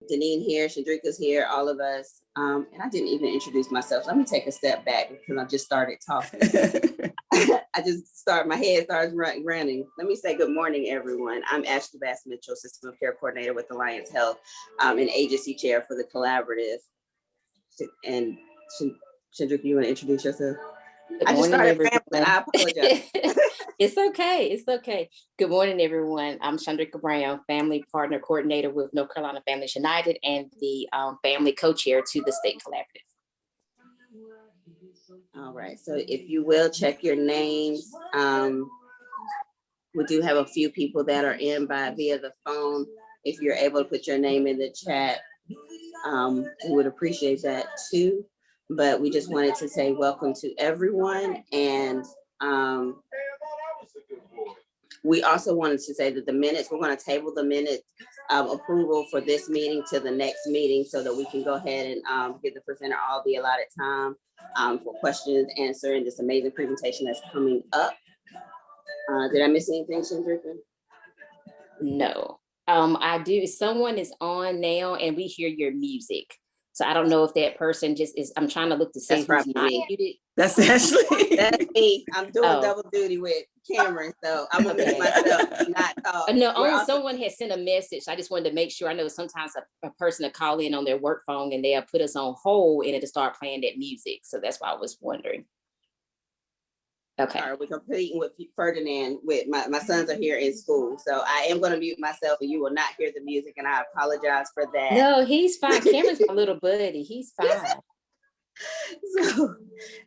Deneen here, Chandrika's here, all of us. And I didn't even introduce myself. Let me take a step back because I just started talking. My head starts running. Let me say good morning, everyone. I'm Ashley Bass Mitchell, System of Care Coordinator with Alliance Health and Agency Chair for the Collaborative. And Chandrika, you want to introduce yourself? Good I just morning, started rambling. I apologize. It's okay. It's okay. Good morning, everyone. I'm Chandrika Brown, Family Partner Coordinator with North Carolina Families United and the Family Co-Chair to the State Collaborative. All right. So if you will check your names. We do have a few people that are in via the phone. If you're able to put your name in the chat, we would appreciate that too. But we just wanted to say welcome to everyone. And we also wanted to say that the minutes, we're going to table the minute approval for this meeting to the next meeting so that we can go ahead and give the presenter all the allotted time for questions, answer, and this amazing presentation that's coming up. Did I miss anything, Chandrika? No, I do. Someone is on now and we hear your music. So I don't know if that person just is, I'm trying to look to see who's not muted. That's Ashley. That's me. I'm doing double duty with Cameron, so I'm gonna mute myself, not talk. No, someone has sent a message. I just wanted to make sure. I know sometimes a person will call in on their work phone and they'll put us on hold and it'll start playing that music. So that's why I was wondering. Okay. All right, we're competing with Ferdinand. With my sons are here in school, so I am going to mute myself, and you will not hear the music, and I apologize for that. No, he's fine. Cameron's my little buddy. He's fine.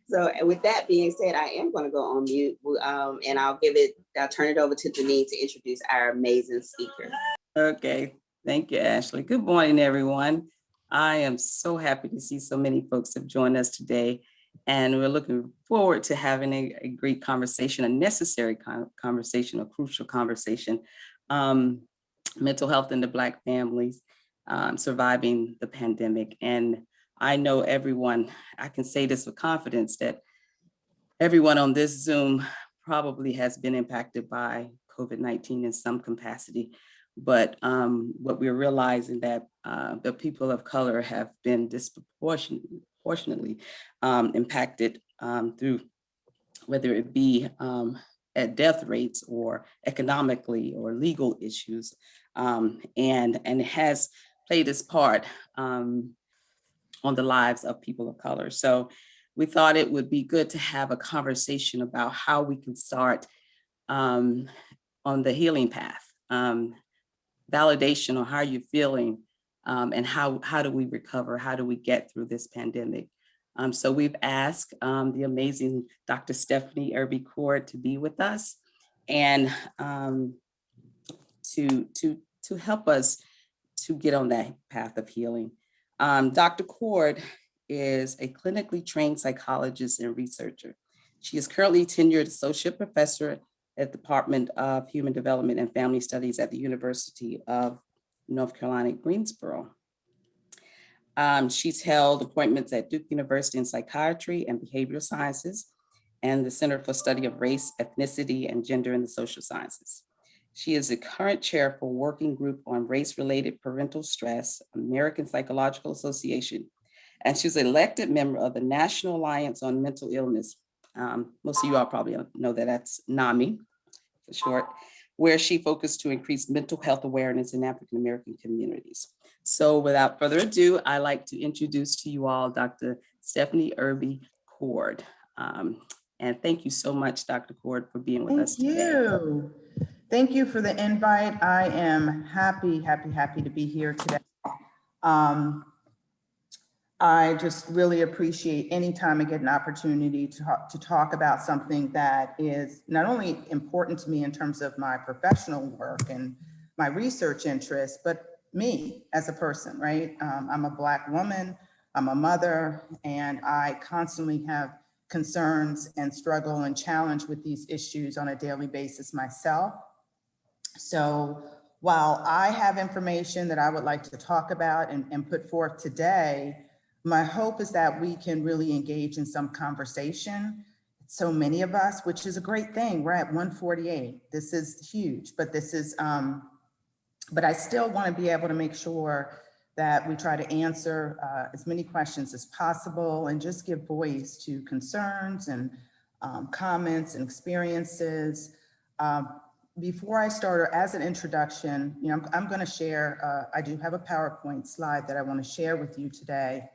So with that being said, I am going to go on mute, and I'll turn it over to Deneen to introduce our amazing speaker. Okay, thank you, Ashley. Good morning, everyone. I am so happy to see so many folks have joined us today. And we're looking forward to having a great conversation, a necessary conversation, a crucial conversation. Mental health in the Black families, surviving the pandemic. And I know everyone, I can say this with confidence, that everyone on this Zoom probably has been impacted by COVID-19 in some capacity. But what we're realizing that the people of color have been disproportionately impacted through whether it be at death rates or economically or legal issues, and it has played its part on the lives of people of color. So we thought it would be good to have a conversation about how we can start on the healing path, validation on how you're feeling, and how do we recover? How do we get through this pandemic? So we've asked the amazing Dr. Stephanie Irby Coard to be with us and to help us to get on that path of healing. Dr. Coard is a clinically trained psychologist and researcher. She is currently tenured associate professor at the Department of Human Development and Family Studies at the University of North Carolina, Greensboro. She's held appointments at Duke University in psychiatry and behavioral sciences and the Center for Study of Race, Ethnicity, and Gender in the Social Sciences. She is the current chair for Working Group on Race-Related Parental Stress, American Psychological Association, and she's an elected member of the National Alliance on Mental Illness. Most of you all probably know that that's NAMI for short, where she focused to increase mental health awareness in African American communities. So without further ado, I'd like to introduce to you all Dr. Stephanie Irby Coard. And thank you so much, Dr. Coard, for being with us today. Thank you for the invite. I am happy to be here today. I just really appreciate any time I get an opportunity to talk about something that is not only important to me in terms of my professional work and my research interests, but me as a person, right? I'm a Black woman, I'm a mother, and I constantly have concerns and struggle and challenge with these issues on a daily basis myself. So while I have information that I would like to talk about and put forth today, my hope is that we can really engage in some conversation. So many of us, which is a great thing. We're at 148. This is huge, but this is, but I still want to be able to make sure that we try to answer as many questions as possible and just give voice to concerns and comments and experiences. Before I start, or as an introduction, I'm going to share, I do have a PowerPoint slide that I want to share with you today.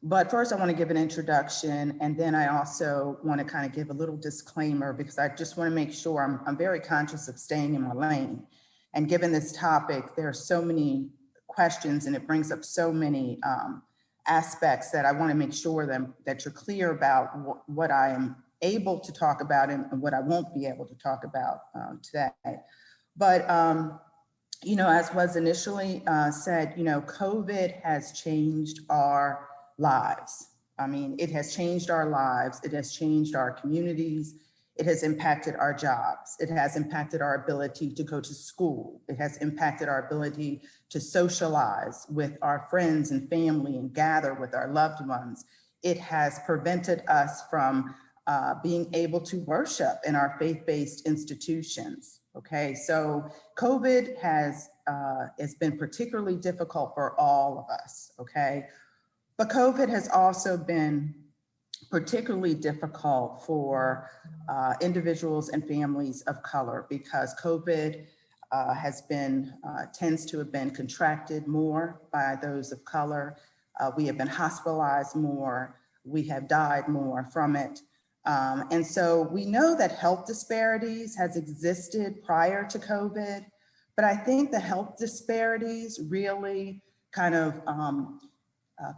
But first, I want to give an introduction, and then I also want to kind of give a little disclaimer because I just want to make sure I'm very conscious of staying in my lane. And given this topic, there are so many questions and it brings up so many aspects that I want to make sure that you're clear about what I am able to talk about and what I won't be able to talk about today. But, as was initially said, COVID has changed our lives. I mean, it has changed our lives. It has changed our communities. It has impacted our jobs. It has impacted our ability to go to school. It has impacted our ability to socialize with our friends and family and gather with our loved ones. It has prevented us from being able to worship in our faith-based institutions. Okay, so COVID has been particularly difficult for all of us. Okay. But COVID has also been particularly difficult for individuals and families of color because COVID tends to have been contracted more by those of color. We have been hospitalized more. We have died more from it. And so we know that health disparities has existed prior to COVID, but I think the health disparities really kind of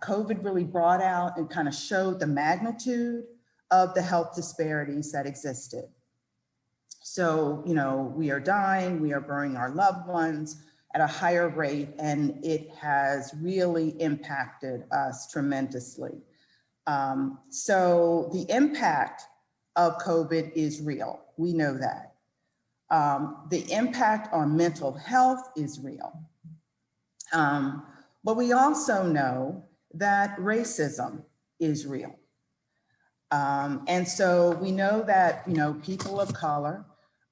COVID really brought out and kind of showed the magnitude of the health disparities that existed. So, we are dying, we are burying our loved ones at a higher rate, and it has really impacted us tremendously. So the impact of COVID is real. We know that. The impact on mental health is real. But we also know that racism is real. And so we know that, people of color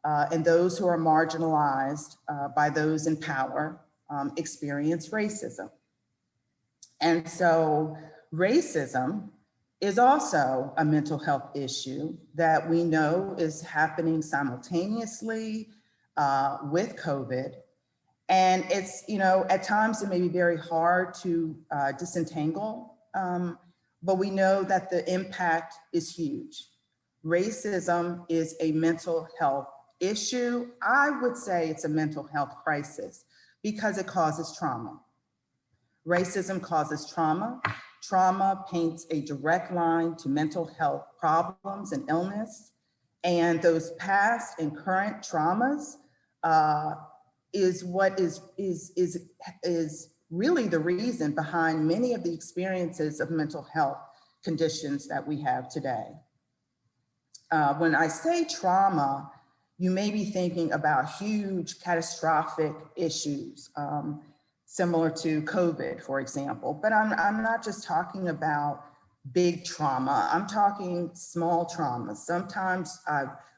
and those who are marginalized by those in power experience racism. And so racism is also a mental health issue that we know is happening simultaneously with COVID. And it's, at times it may be very hard to disentangle, but we know that the impact is huge. Racism is a mental health issue. I would say it's a mental health crisis because it causes trauma. Racism causes trauma. Trauma paints a direct line to mental health problems and illness. And those past and current traumas is what is really the reason behind many of the experiences of mental health conditions that we have today. When I say trauma, you may be thinking about huge catastrophic issues, similar to COVID, for example, but I'm not just talking about big trauma. I'm talking small traumas. Sometimes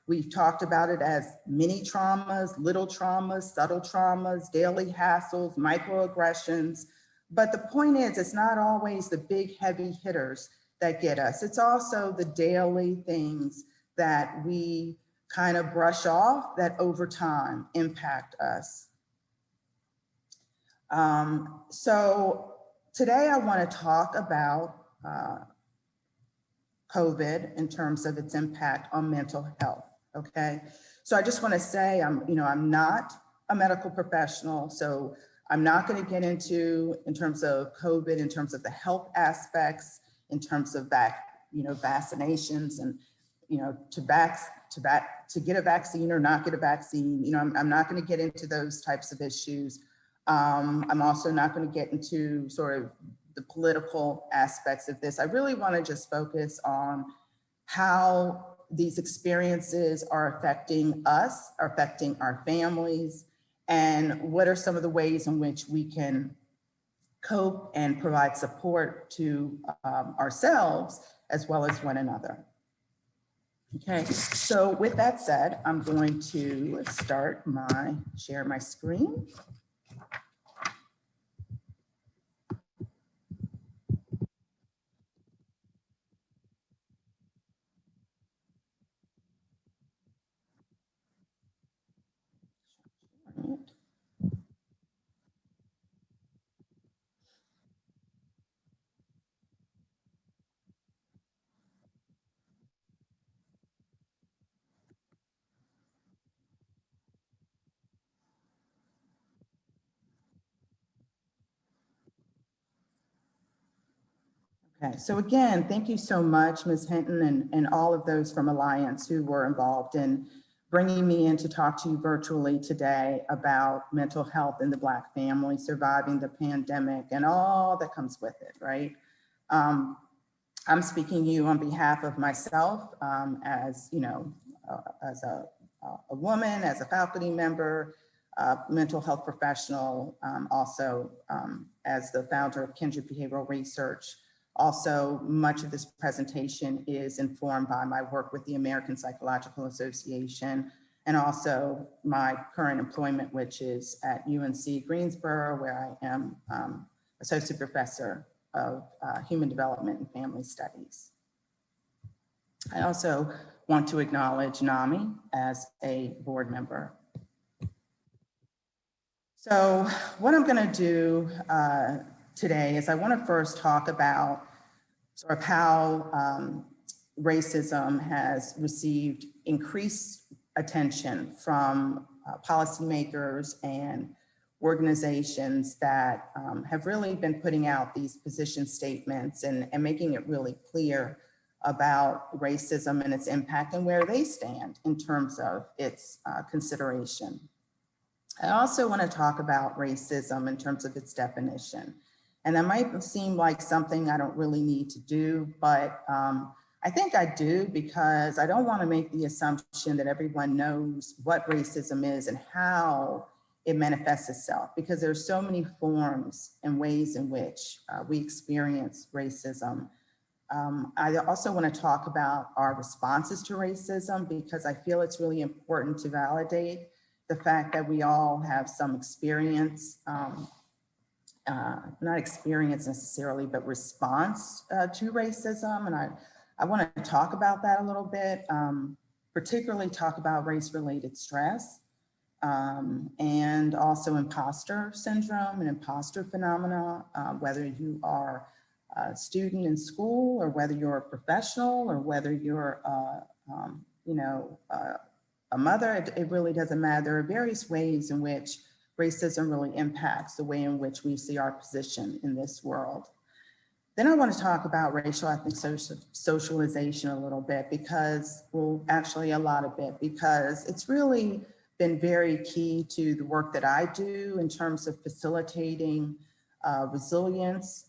we've talked about it as mini traumas, little traumas, subtle traumas, daily hassles, microaggressions. But the point is, it's not always the big heavy hitters that get us. It's also the daily things that we kind of brush off that over time impact us. So today I want to talk about COVID in terms of its impact on mental health. Okay, so I just want to say I'm not a medical professional, so I'm not going to get into in terms of COVID, in terms of the health aspects, in terms of vaccinations and to get a vaccine or not get a vaccine. I'm not going to get into those types of issues. I'm also not going to get into sort of the political aspects of this. I really want to just focus on how these experiences are affecting us, are affecting our families, and what are some of the ways in which we can cope and provide support to ourselves as well as one another. Okay, so with that said, I'm going to share my screen. Okay, so again, thank you so much, Ms. Hinton, and all of those from Alliance who were involved in bringing me in to talk to you virtually today about mental health in the Black family, surviving the pandemic, and all that comes with it, right? I'm speaking to you on behalf of myself as, you know, as a woman, as a faculty member, mental health professional, also as the founder of Kindred Behavioral Research. Also, much of this presentation is informed by my work with the American Psychological Association and also my current employment, which is at UNC Greensboro, where I am Associate Professor of Human Development and Family Studies. I also want to acknowledge NAMI as a board member. So what I'm going to do today is I want to first talk about sort of how racism has received increased attention from policymakers and organizations that have really been putting out these position statements and making it really clear about racism and its impact and where they stand in terms of its consideration. I also want to talk about racism in terms of its definition. And that might seem like something I don't really need to do, but I think I do because I don't want to make the assumption that everyone knows what racism is and how it manifests itself, because there's so many forms and ways in which we experience racism. I also want to talk about our responses to racism because I feel it's really important to validate the fact that we all have some experience, not experience necessarily, but response to racism. And I want to talk about that a little bit, particularly talk about race-related stress and also imposter syndrome and imposter phenomena, whether you are a student in school or whether you're a professional or whether you're, a mother, it really doesn't matter. There are various ways in which racism really impacts the way in which we see our position in this world. Then I want to talk about racial ethnic socialization a little bit because, well, actually a lot of it, because it's really been very key to the work that I do in terms of facilitating resilience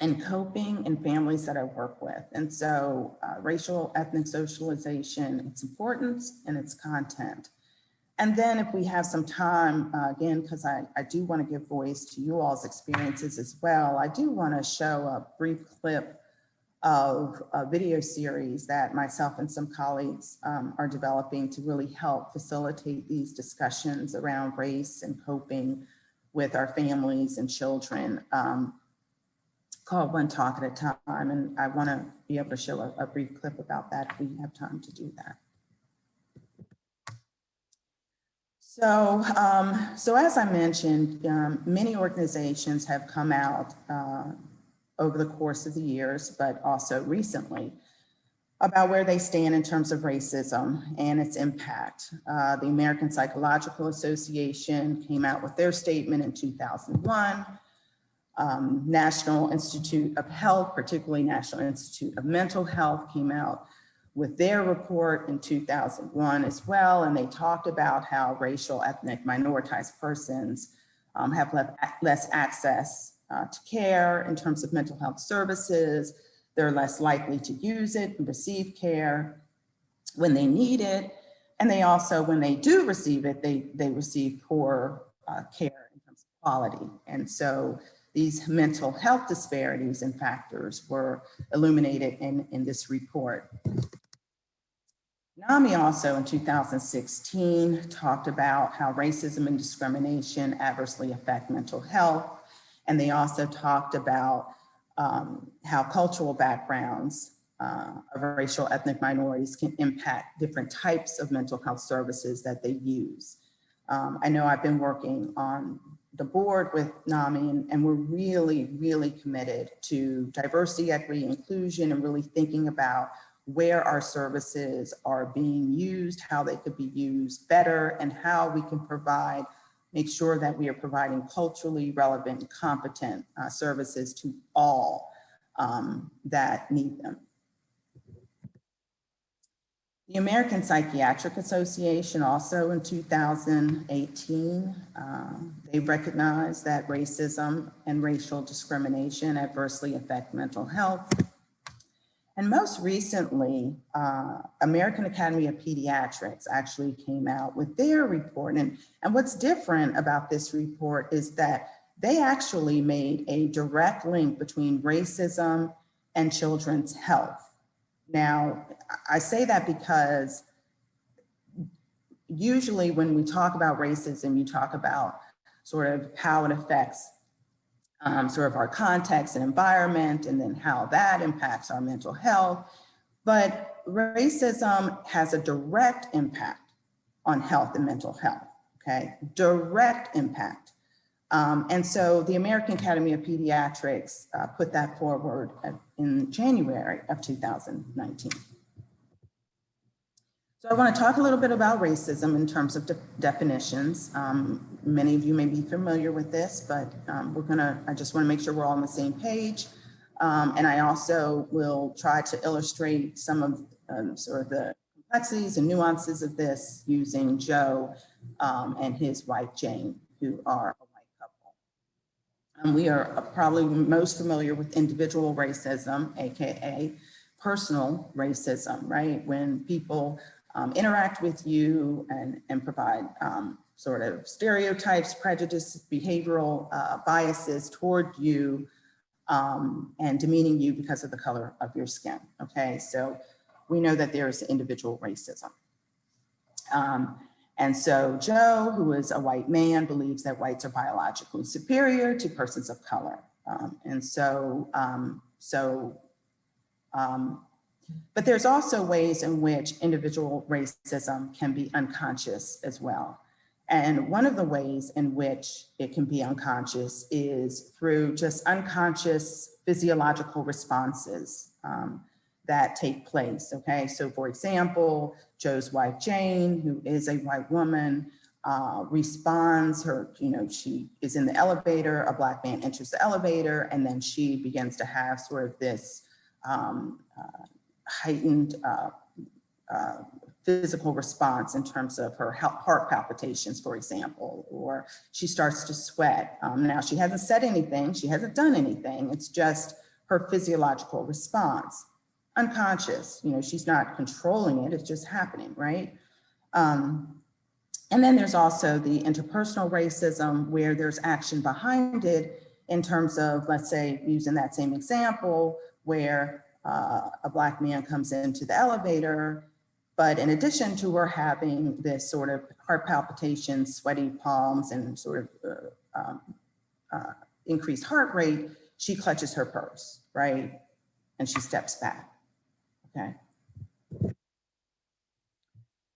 and coping in families that I work with. And so racial ethnic socialization, its importance and its content. And then if we have some time, again, because I do want to give voice to you all's experiences as well, I do want to show a brief clip of a video series that myself and some colleagues are developing to really help facilitate these discussions around race and coping with our families and children, called One Talk at a Time. And I want to be able to show a brief clip about that if we have time to do that. So, as I mentioned, many organizations have come out over the course of the years, but also recently, about where they stand in terms of racism and its impact. The American Psychological Association came out with their statement in 2001. National Institute of Health, particularly National Institute of Mental Health, came out with their report in 2001 as well. And they talked about how racial, ethnic, minoritized persons have less access to care in terms of mental health services. They're less likely to use it and receive care when they need it. And they also, when they do receive it, they receive poor care in terms of quality. And so these mental health disparities and factors were illuminated in this report. NAMI also in 2016 talked about how racism and discrimination adversely affect mental health. And they also talked about how cultural backgrounds of racial ethnic minorities can impact different types of mental health services that they use. I know I've been working on the board with NAMI, and we're really, really committed to diversity, equity, inclusion, and really thinking about where our services are being used, how they could be used better, and how we can make sure that we are providing culturally relevant and competent services to all that need them. The American Psychiatric Association also in 2018, they recognized that racism and racial discrimination adversely affect mental health. And most recently, American Academy of Pediatrics actually came out with their report. And what's different about this report is that they actually made a direct link between racism and children's health. Now, I say that because usually when we talk about racism, you talk about sort of how it affects sort of our context and environment, and then how that impacts our mental health. But racism has a direct impact on health and mental health, okay? Direct impact. And so the American Academy of Pediatrics put that forward in January of 2019. So I want to talk a little bit about racism in terms of definitions. Many of you may be familiar with this, but I just want to make sure we're all on the same page. And I also will try to illustrate some of sort of the complexities and nuances of this using Joe and his wife, Jane, who are a white couple. We are probably most familiar with individual racism, AKA personal racism, right? When people interact with you and provide sort of stereotypes, prejudice, behavioral biases toward you and demeaning you because of the color of your skin, okay? So we know that there's individual racism. And so Joe, who is a white man, believes that whites are biologically superior to persons of color. But there's also ways in which individual racism can be unconscious as well. And one of the ways in which it can be unconscious is through just unconscious physiological responses that take place, okay? So for example, Joe's wife, Jane, who is a white woman, responds, she is in the elevator, a Black man enters the elevator, and then she begins to have sort of this heightened physical response in terms of her heart palpitations, for example, or she starts to sweat. Now, she hasn't said anything, she hasn't done anything, it's just her physiological response. Unconscious, she's not controlling it, it's just happening, right? And then there's also the interpersonal racism where there's action behind it in terms of, let's say, using that same example, where a Black man comes into the elevator, but in addition to her having this sort of heart palpitations, sweaty palms, and sort of increased heart rate, she clutches her purse, right? And she steps back, okay?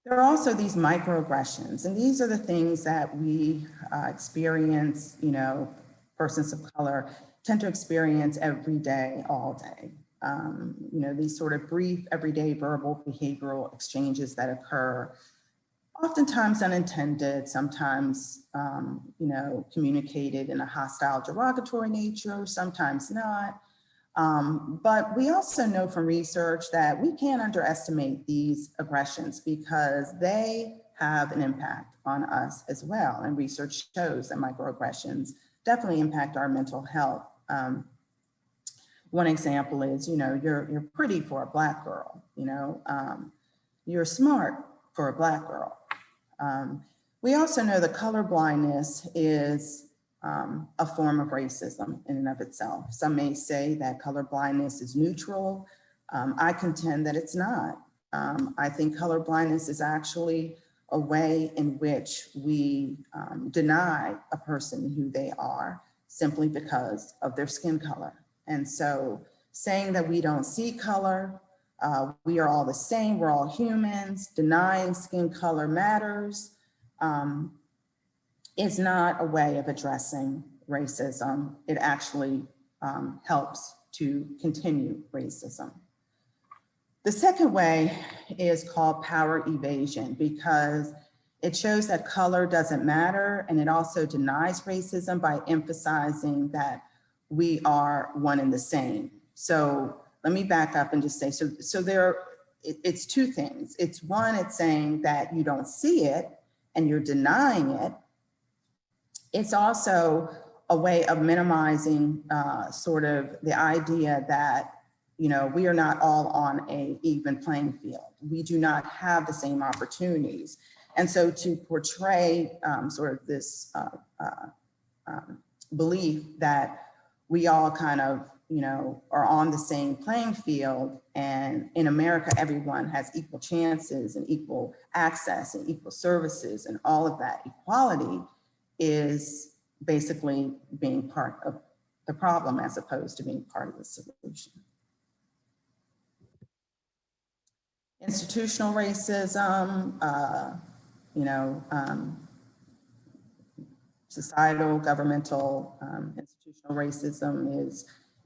There are also these microaggressions, and these are the things that we experience, persons of color tend to experience every day, all day. These sort of brief, everyday verbal behavioral exchanges that occur, oftentimes unintended, sometimes, communicated in a hostile, derogatory nature, sometimes not. But we also know from research that we can't underestimate these aggressions because they have an impact on us as well. And research shows that microaggressions definitely impact our mental health. One example is, you're pretty for a Black girl, you're smart for a Black girl. We also know that color blindness is a form of racism in and of itself. Some may say that color blindness is neutral. I contend that it's not. I think color blindness is actually a way in which we deny a person who they are simply because of their skin color. And so saying that we don't see color, we are all the same, we're all humans, denying skin color matters, is not a way of addressing racism. It actually helps to continue racism. The second way is called power evasion because it shows that color doesn't matter, and it also denies racism by emphasizing that we are one and the same. So let me back up and just say, so it's two things. It's one, it's saying that you don't see it and you're denying it. It's also a way of minimizing sort of the idea that, we are not all on an even playing field. We do not have the same opportunities. And so to portray sort of this belief that we all kind of, are on the same playing field, and in America, everyone has equal chances and equal access and equal services, and all of that equality is basically being part of the problem as opposed to being part of the solution. Institutional racism, societal, governmental, institutional racism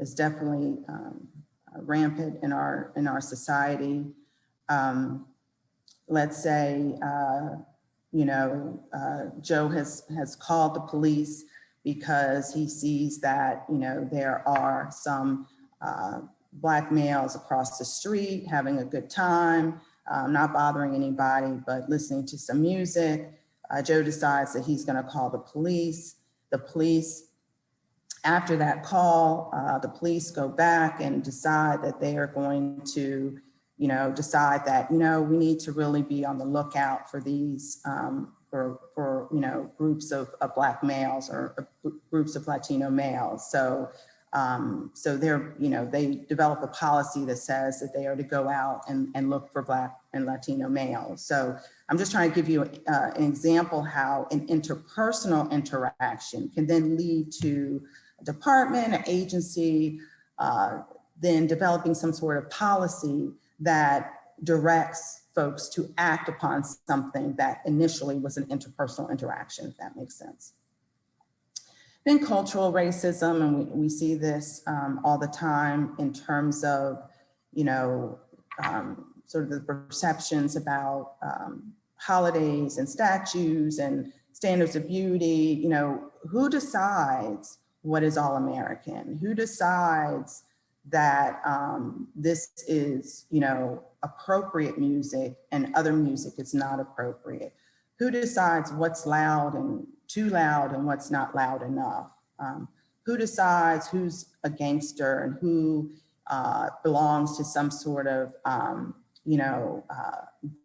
is definitely rampant in our society. Let's say, Joe has called the police because he sees that, there are some Black males across the street having a good time, not bothering anybody, but listening to some music. Joe decides that he's going to call the police. The police, after that call, the police go back and decide that they are going to, decide that, we need to really be on the lookout for these, for groups of Black males or groups of Latino males. So they develop a policy that says that they are to go out and look for Black and Latino males. So I'm just trying to give you an example how an interpersonal interaction can then lead to a department, an agency, then developing some sort of policy that directs folks to act upon something that initially was an interpersonal interaction, if that makes sense. Then cultural racism, and we see this all the time in terms of, sort of the perceptions about holidays and statues and standards of beauty. Who decides what is all American? Who decides that this is, appropriate music and other music is not appropriate? Who decides what's loud and too loud and what's not loud enough? Who decides who's a gangster and who belongs to some sort of,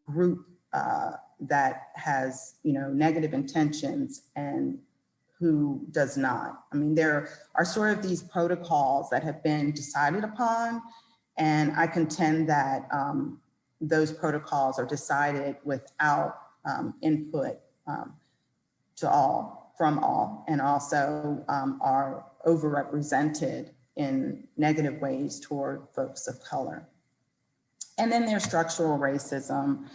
group that has, negative intentions and who does not? I mean, there are sort of these protocols that have been decided upon, and I contend that those protocols are decided without input from all, and also are overrepresented in negative ways toward folks of color. And then there's structural racism.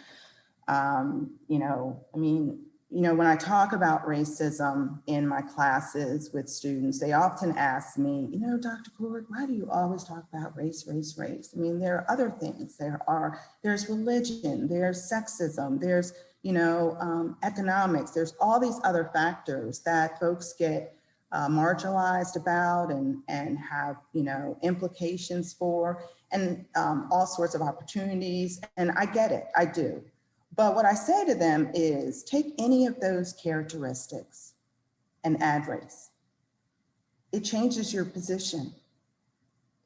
When I talk about racism in my classes with students, they often ask me, Dr. Coard, why do you always talk about race, race, race? I mean, there are other things. There's religion, there's sexism, there's, economics, there's all these other factors that folks get marginalized about and have, implications for, and all sorts of opportunities. And I get it, I do. But what I say to them is take any of those characteristics and add race. It changes your position.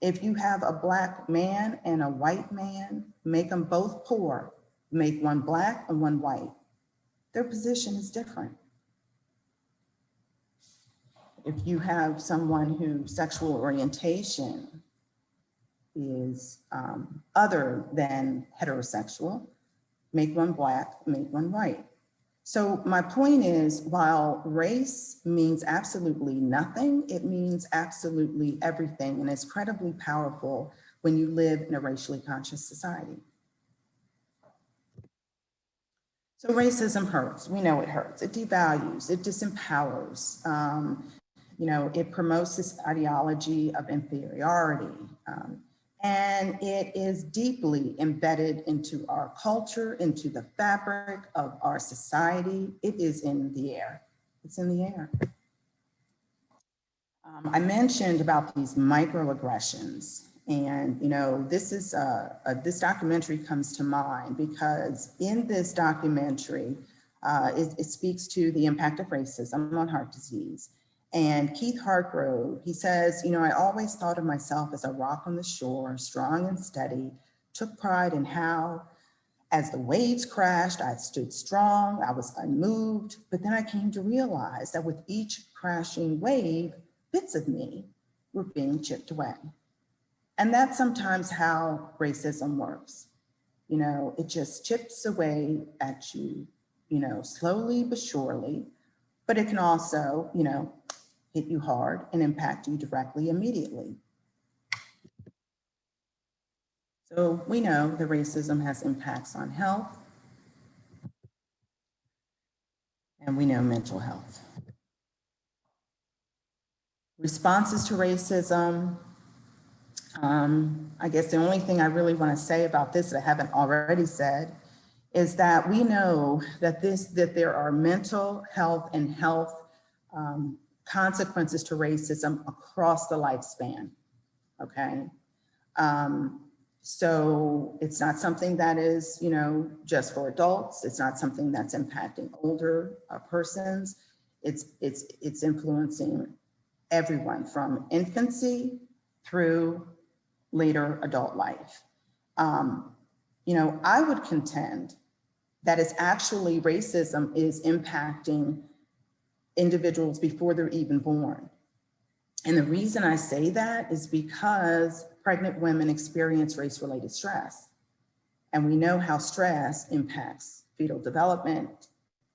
If you have a Black man and a white man, make them both poor, make one Black and one white. Their position is different. If you have someone whose sexual orientation is other than heterosexual, make one Black, make one white. So my point is, while race means absolutely nothing, it means absolutely everything, and it's incredibly powerful when you live in a racially conscious society. So racism hurts. We know it hurts. It devalues, it disempowers. It promotes this ideology of inferiority. And it is deeply embedded into our culture, into the fabric of our society. It is in the air. It's in the air. I mentioned about these microaggressions, And, this documentary comes to mind because in this documentary, it speaks to the impact of racism on heart disease. And Keith Hargrove, he says, I always thought of myself as a rock on the shore, strong and steady, took pride in how, as the waves crashed, I stood strong, I was unmoved, but then I came to realize that with each crashing wave, bits of me were being chipped away. And that's sometimes how racism works. It just chips away at you, slowly but surely, but it can also, hit you hard and impact you directly immediately. So we know that racism has impacts on health, and we know mental health. Responses to racism. I guess the only thing I really want to say about this that I haven't already said is that we know that there are mental health and health consequences to racism across the lifespan, okay? So it's not something that is, just for adults. It's not something that's impacting older persons. It's influencing everyone from infancy through later adult life. I would contend that it's actually racism is impacting individuals before they're even born. And the reason I say that is because pregnant women experience race-related stress. And we know how stress impacts fetal development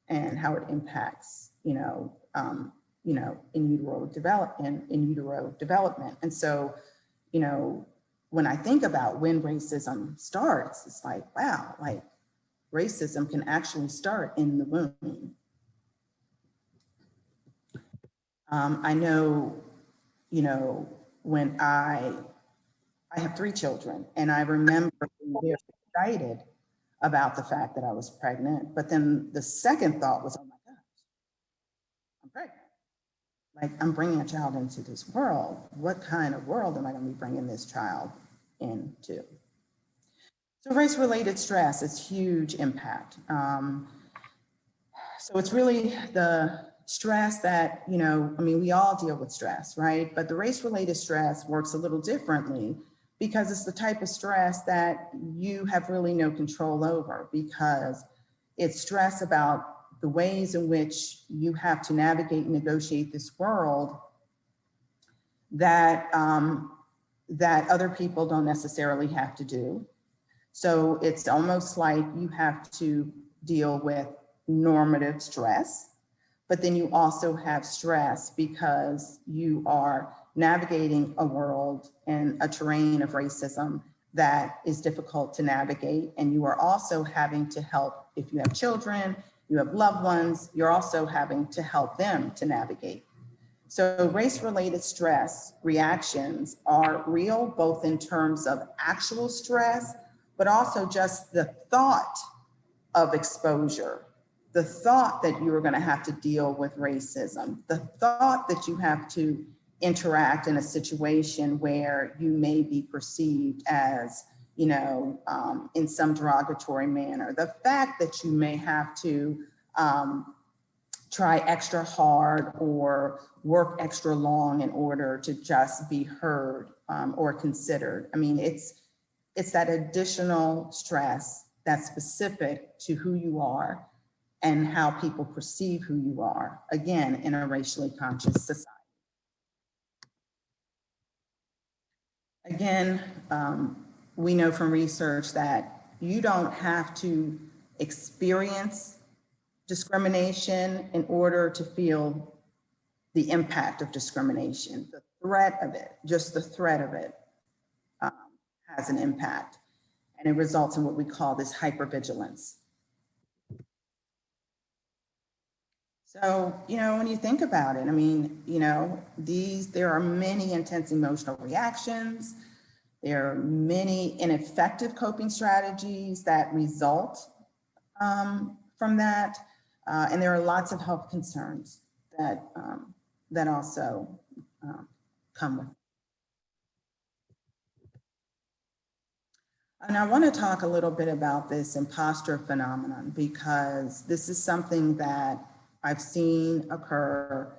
and how it impacts, in utero development. And so, when I think about when racism starts, it's like, wow, like racism can actually start in the womb. I know, when I have 3 children, and I remember being very excited about the fact that I was pregnant, but then the second thought was, oh my gosh, I'm pregnant. Like, I'm bringing a child into this world. What kind of world am I going to be bringing this child into? So race-related stress is huge impact. So it's really the stress that, we all deal with stress, right? But the race-related stress works a little differently because it's the type of stress that you have really no control over, because it's stress about the ways in which you have to navigate and negotiate this world that, that other people don't necessarily have to do. So it's almost like you have to deal with normative stress, but then you also have stress because you are navigating a world and a terrain of racism that is difficult to navigate. And you are also having to help, if you have children, you have loved ones, you're also having to help them to navigate. So race-related stress reactions are real, both in terms of actual stress, but also just the thought of exposure, the thought that you are going to have to deal with racism, the thought that you have to interact in a situation where you may be perceived as, in some derogatory manner, the fact that you may have to try extra hard or work extra long in order to just be heard or considered. I mean, it's that additional stress that's specific to who you are and how people perceive who you are, again, in a racially conscious society. Again, we know from research that you don't have to experience discrimination in order to feel the impact of discrimination. The threat of it, just the threat of it, has an impact, and it results in what we call this hypervigilance. So, when you think about it, I mean, there are many intense emotional reactions. There are many ineffective coping strategies that result from that. And there are lots of health concerns that, that also come with it. And I want to talk a little bit about this imposter phenomenon, because this is something that I've seen occur,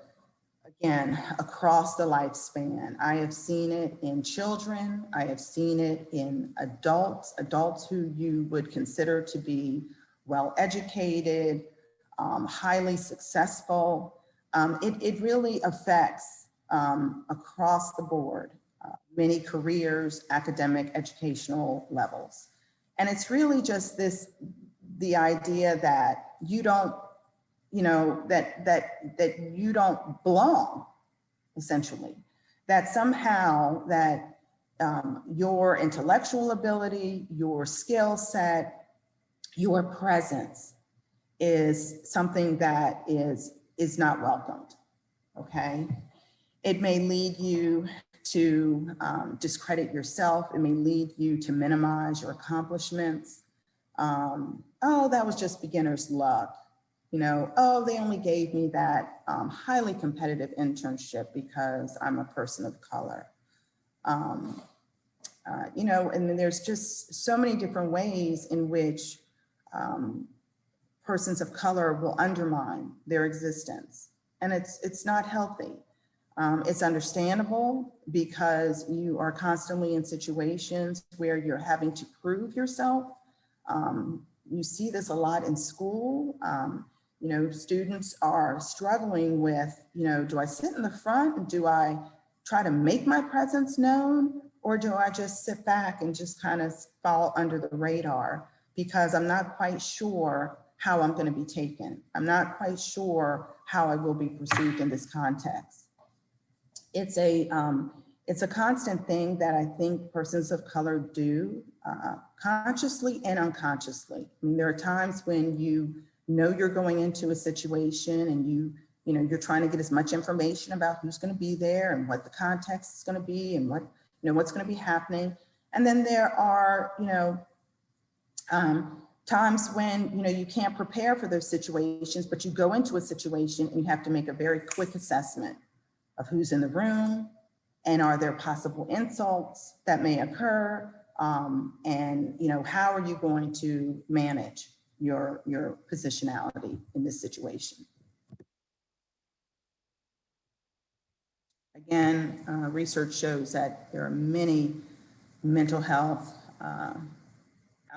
again, across the lifespan. I have seen it in children. I have seen it in adults who you would consider to be well-educated, highly successful. It really affects across the board, many careers, academic, educational levels. And it's really just the idea that you don't, that you don't belong, essentially. That somehow that your intellectual ability, your skill set, your presence is something that is not welcomed, okay? It may lead you to discredit yourself. It may lead you to minimize your accomplishments. Oh, that was just beginner's luck. Oh, they only gave me that highly competitive internship because I'm a person of color. And then there's just so many different ways in which persons of color will undermine their existence. And it's not healthy. It's understandable because you are constantly in situations where you're having to prove yourself. You see this a lot in school. Students are struggling with, do I sit in the front and do I try to make my presence known, or do I just sit back and just kind of fall under the radar because I'm not quite sure how I'm going to be taken. I'm not quite sure how I will be perceived in this context. It's a constant thing that I think persons of color do consciously and unconsciously. I mean, there are times when you know you're going into a situation and you're trying to get as much information about who's going to be there and what the context is going to be and what's going to be happening. And then there are times when you can't prepare for those situations, but you go into a situation and you have to make a very quick assessment of who's in the room and are there possible insults that may occur, and how are you going to manage your positionality in this situation. Again, research shows that there are many mental health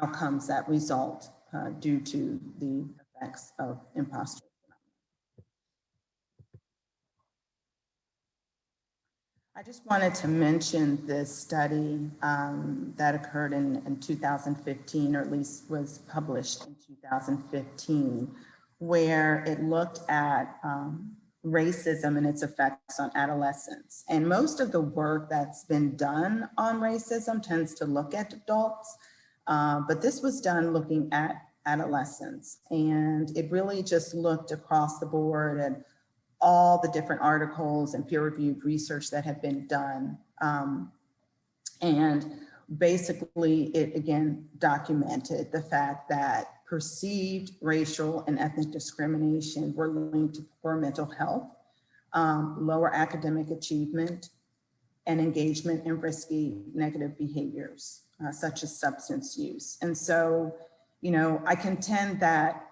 outcomes that result due to the effects of imposter. I just wanted to mention this study that occurred in 2015, or at least was published in 2015, where it looked at racism and its effects on adolescents. And most of the work that's been done on racism tends to look at adults, but this was done looking at adolescents. And it really just looked across the board at all the different articles and peer-reviewed research that have been done. And basically, it again documented the fact that perceived racial and ethnic discrimination were linked to poor mental health, lower academic achievement, and engagement in risky negative behaviors, such as substance use. And so, I contend that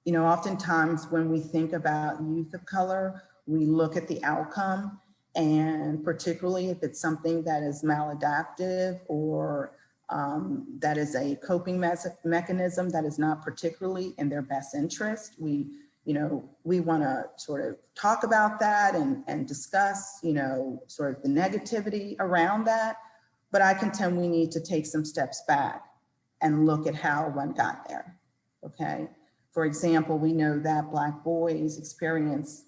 oftentimes when we think about youth of color, we look at the outcome, and particularly if it's something that is maladaptive or that is a coping mechanism that is not particularly in their best interest, we want to sort of talk about that and discuss, sort of the negativity around that. But I contend we need to take some steps back and look at how one got there, okay? For example, we know that Black boys experience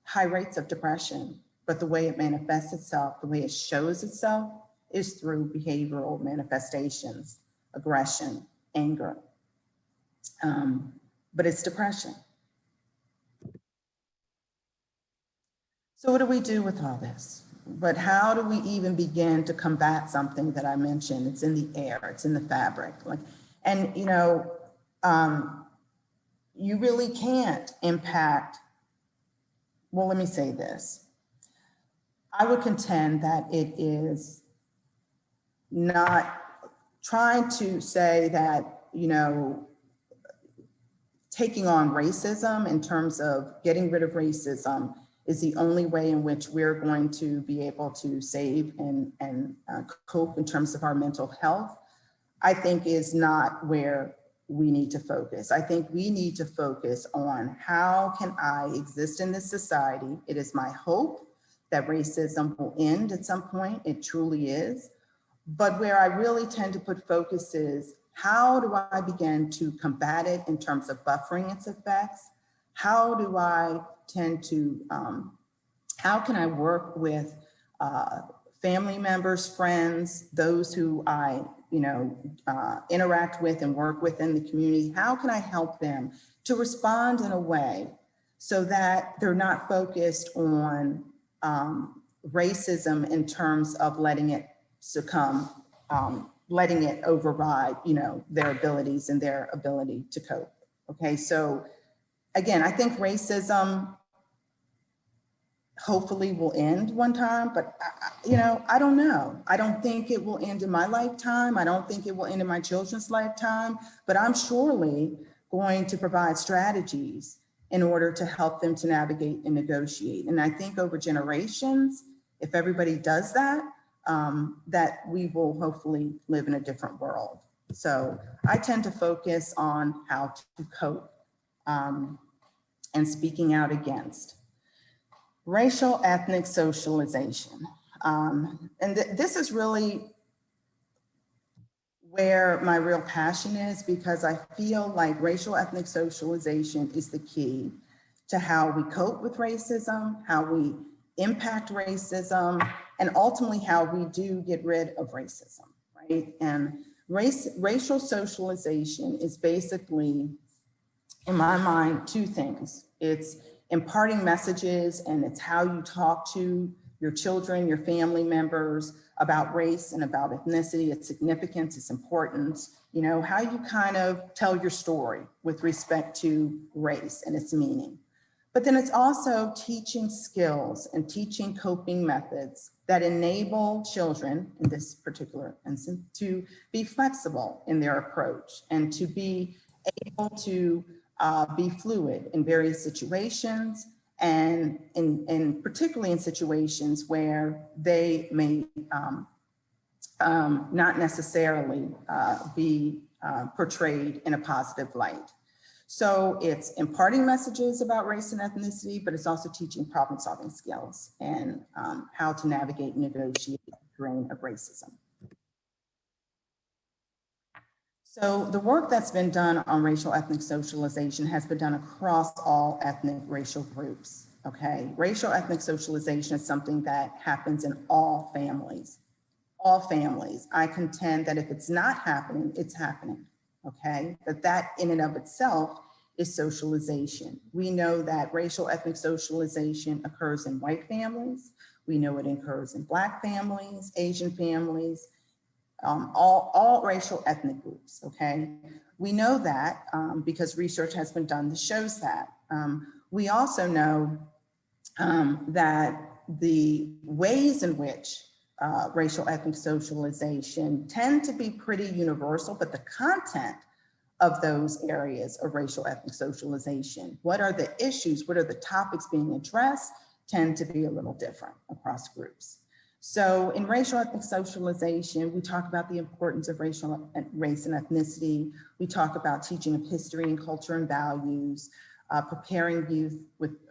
high rates of depression, but the way it manifests itself, the way it shows itself is through behavioral manifestations, aggression, anger, but it's depression. So what do we do with all this? But how do we even begin to combat something that I mentioned? It's in the air, it's in the fabric. You really can't impact, well, let me say this. I would contend that it is not trying to say that, you know, taking on racism in terms of getting rid of racism is the only way in which we're going to be able to save and cope in terms of our mental health, I think is not where we need to focus. I think we need to focus on how can I exist in this society. It is my hope that racism will end at some point. It truly is. But where I really tend to put focus is, how do I begin to combat it in terms of buffering its effects? How do I tend to, how can I work with family members, friends, those who I, you know, interact with and work with in the community? How can I help them to respond in a way so that they're not focused on racism in terms of letting it succumb, letting it override, you know, their abilities and their ability to cope. Okay, so again, I think racism hopefully will end one time, but you know, I don't know. I don't think it will end in my lifetime. I don't think it will end in my children's lifetime, but I'm surely going to provide strategies in order to help them to navigate and negotiate. And I think over generations, if everybody does that, that we will hopefully live in a different world. So I tend to focus on how to cope and speaking out against. Racial ethnic socialization. This is really where my real passion is, because I feel like racial ethnic socialization is the key to how we cope with racism, how we impact racism, and ultimately how we do get rid of racism, right? And racial socialization is basically, in my mind, two things. It's imparting messages, and it's how you talk to your children, your family members about race and about ethnicity, its significance, its importance, you know, how you kind of tell your story with respect to race and its meaning. But then it's also teaching skills and teaching coping methods that enable children, in this particular instance, to be flexible in their approach and to be able to be fluid in various situations, and particularly in situations where they may not necessarily be portrayed in a positive light. So it's imparting messages about race and ethnicity, but it's also teaching problem-solving skills and how to navigate and negotiate the terrain of racism. So the work that's been done on racial ethnic socialization has been done across all ethnic racial groups, okay? Racial ethnic socialization is something that happens in all families. All families. I contend that if it's not happening, it's happening, okay? But that in and of itself is socialization. We know that racial ethnic socialization occurs in white families. We know it occurs in Black families, Asian families, all racial ethnic groups, okay? We know that because research has been done that shows that. We also know that the ways in which racial ethnic socialization tend to be pretty universal, but the content of those areas of racial ethnic socialization, what are the issues, what are the topics being addressed, tend to be a little different across groups. So in racial ethnic socialization, we talk about the importance of race and ethnicity. We talk about teaching of history and culture and values, preparing youth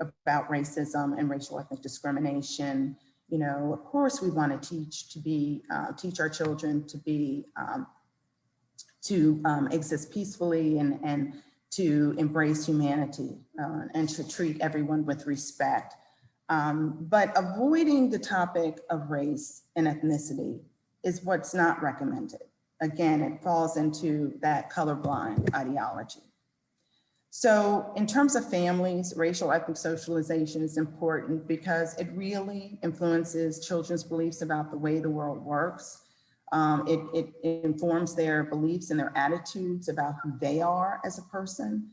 about racism and racial ethnic discrimination. You know, of course, we want to teach our children to exist peacefully and to embrace humanity and to treat everyone with respect. But avoiding the topic of race and ethnicity is what's not recommended. Again, it falls into that colorblind ideology. So in terms of families, racial ethnic socialization is important because it really influences children's beliefs about the way the world works. It informs their beliefs and their attitudes about who they are as a person.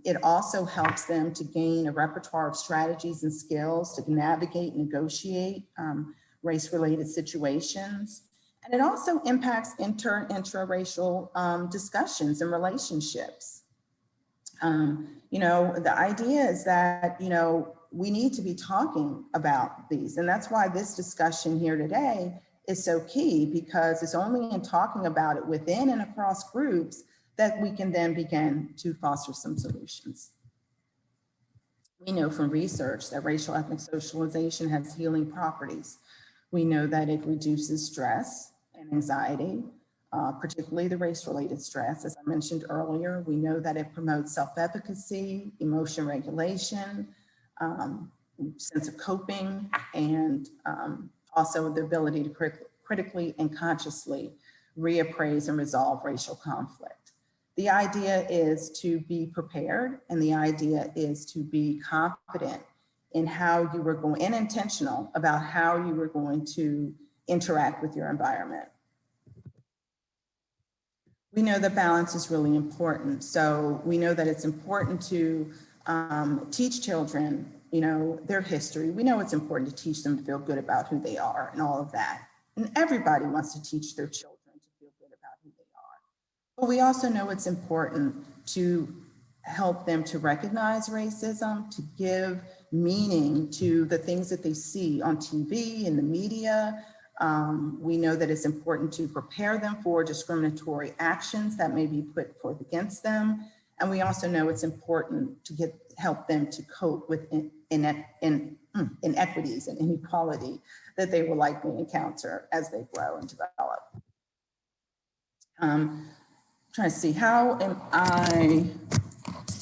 It also helps them to gain a repertoire of strategies and skills to navigate and negotiate race-related situations. And it also impacts intraracial discussions and relationships. The idea is that, we need to be talking about these. And that's why this discussion here today is so key, because it's only in talking about it within and across groups that we can then begin to foster some solutions. We know from research that racial ethnic socialization has healing properties. We know that it reduces stress and anxiety, particularly the race-related stress. As I mentioned earlier, we know that it promotes self-efficacy, emotion regulation, sense of coping, and also the ability to critically and consciously reappraise and resolve racial conflict. The idea is to be prepared, and the idea is to be confident in how you were going, and intentional about how you were going to interact with your environment. We know that balance is really important. So we know that it's important to teach children, their history. We know it's important to teach them to feel good about who they are and all of that. And everybody wants to teach their children to feel good about who they are. But we also know it's important to help them to recognize racism, to give meaning to the things that they see on TV and the media. We know that it's important to prepare them for discriminatory actions that may be put forth against them. And we also know it's important to help them to cope with inequities and inequality that they will likely encounter as they grow and develop. Trying to see, how am I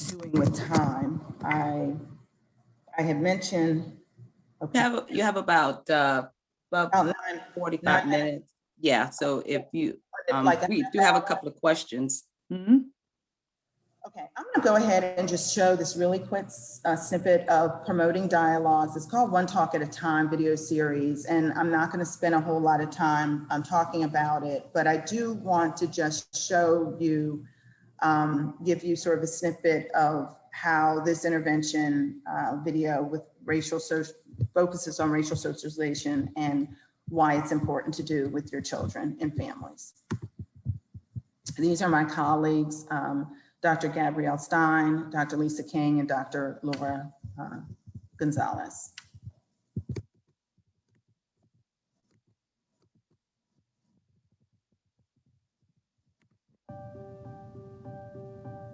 doing with time? I had mentioned. Okay. You have about 45 minutes. Yeah, so if you, we do have a couple of questions. Okay, I'm going to go ahead and just show this really quick snippet of promoting dialogues. It's called One Talk at a Time video series, and I'm not going to spend a whole lot of time talking about it, but I do want to just show you, give you sort of a snippet of how this intervention video with focuses on racial socialization and why it's important to do with your children and families. These are my colleagues, Dr. Gabrielle Stein, Dr. Lisa King, and Dr. Laura Gonzalez.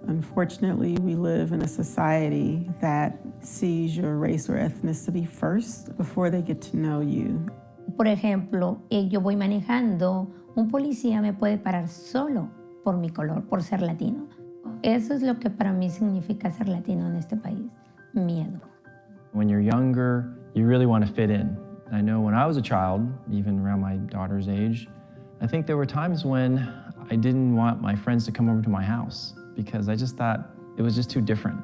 Unfortunately, we live in a society that sees your race or ethnicity first before they get to know you. Por ejemplo, yo voy manejando, un policía me puede parar solo por mi color, por ser latino. Eso es lo que para mí significa ser latino en este país, miedo. When you're younger, you really want to fit in. I know when I was a child, even around my daughter's age, I think there were times when I didn't want my friends to come over to my house because I just thought it was just too different.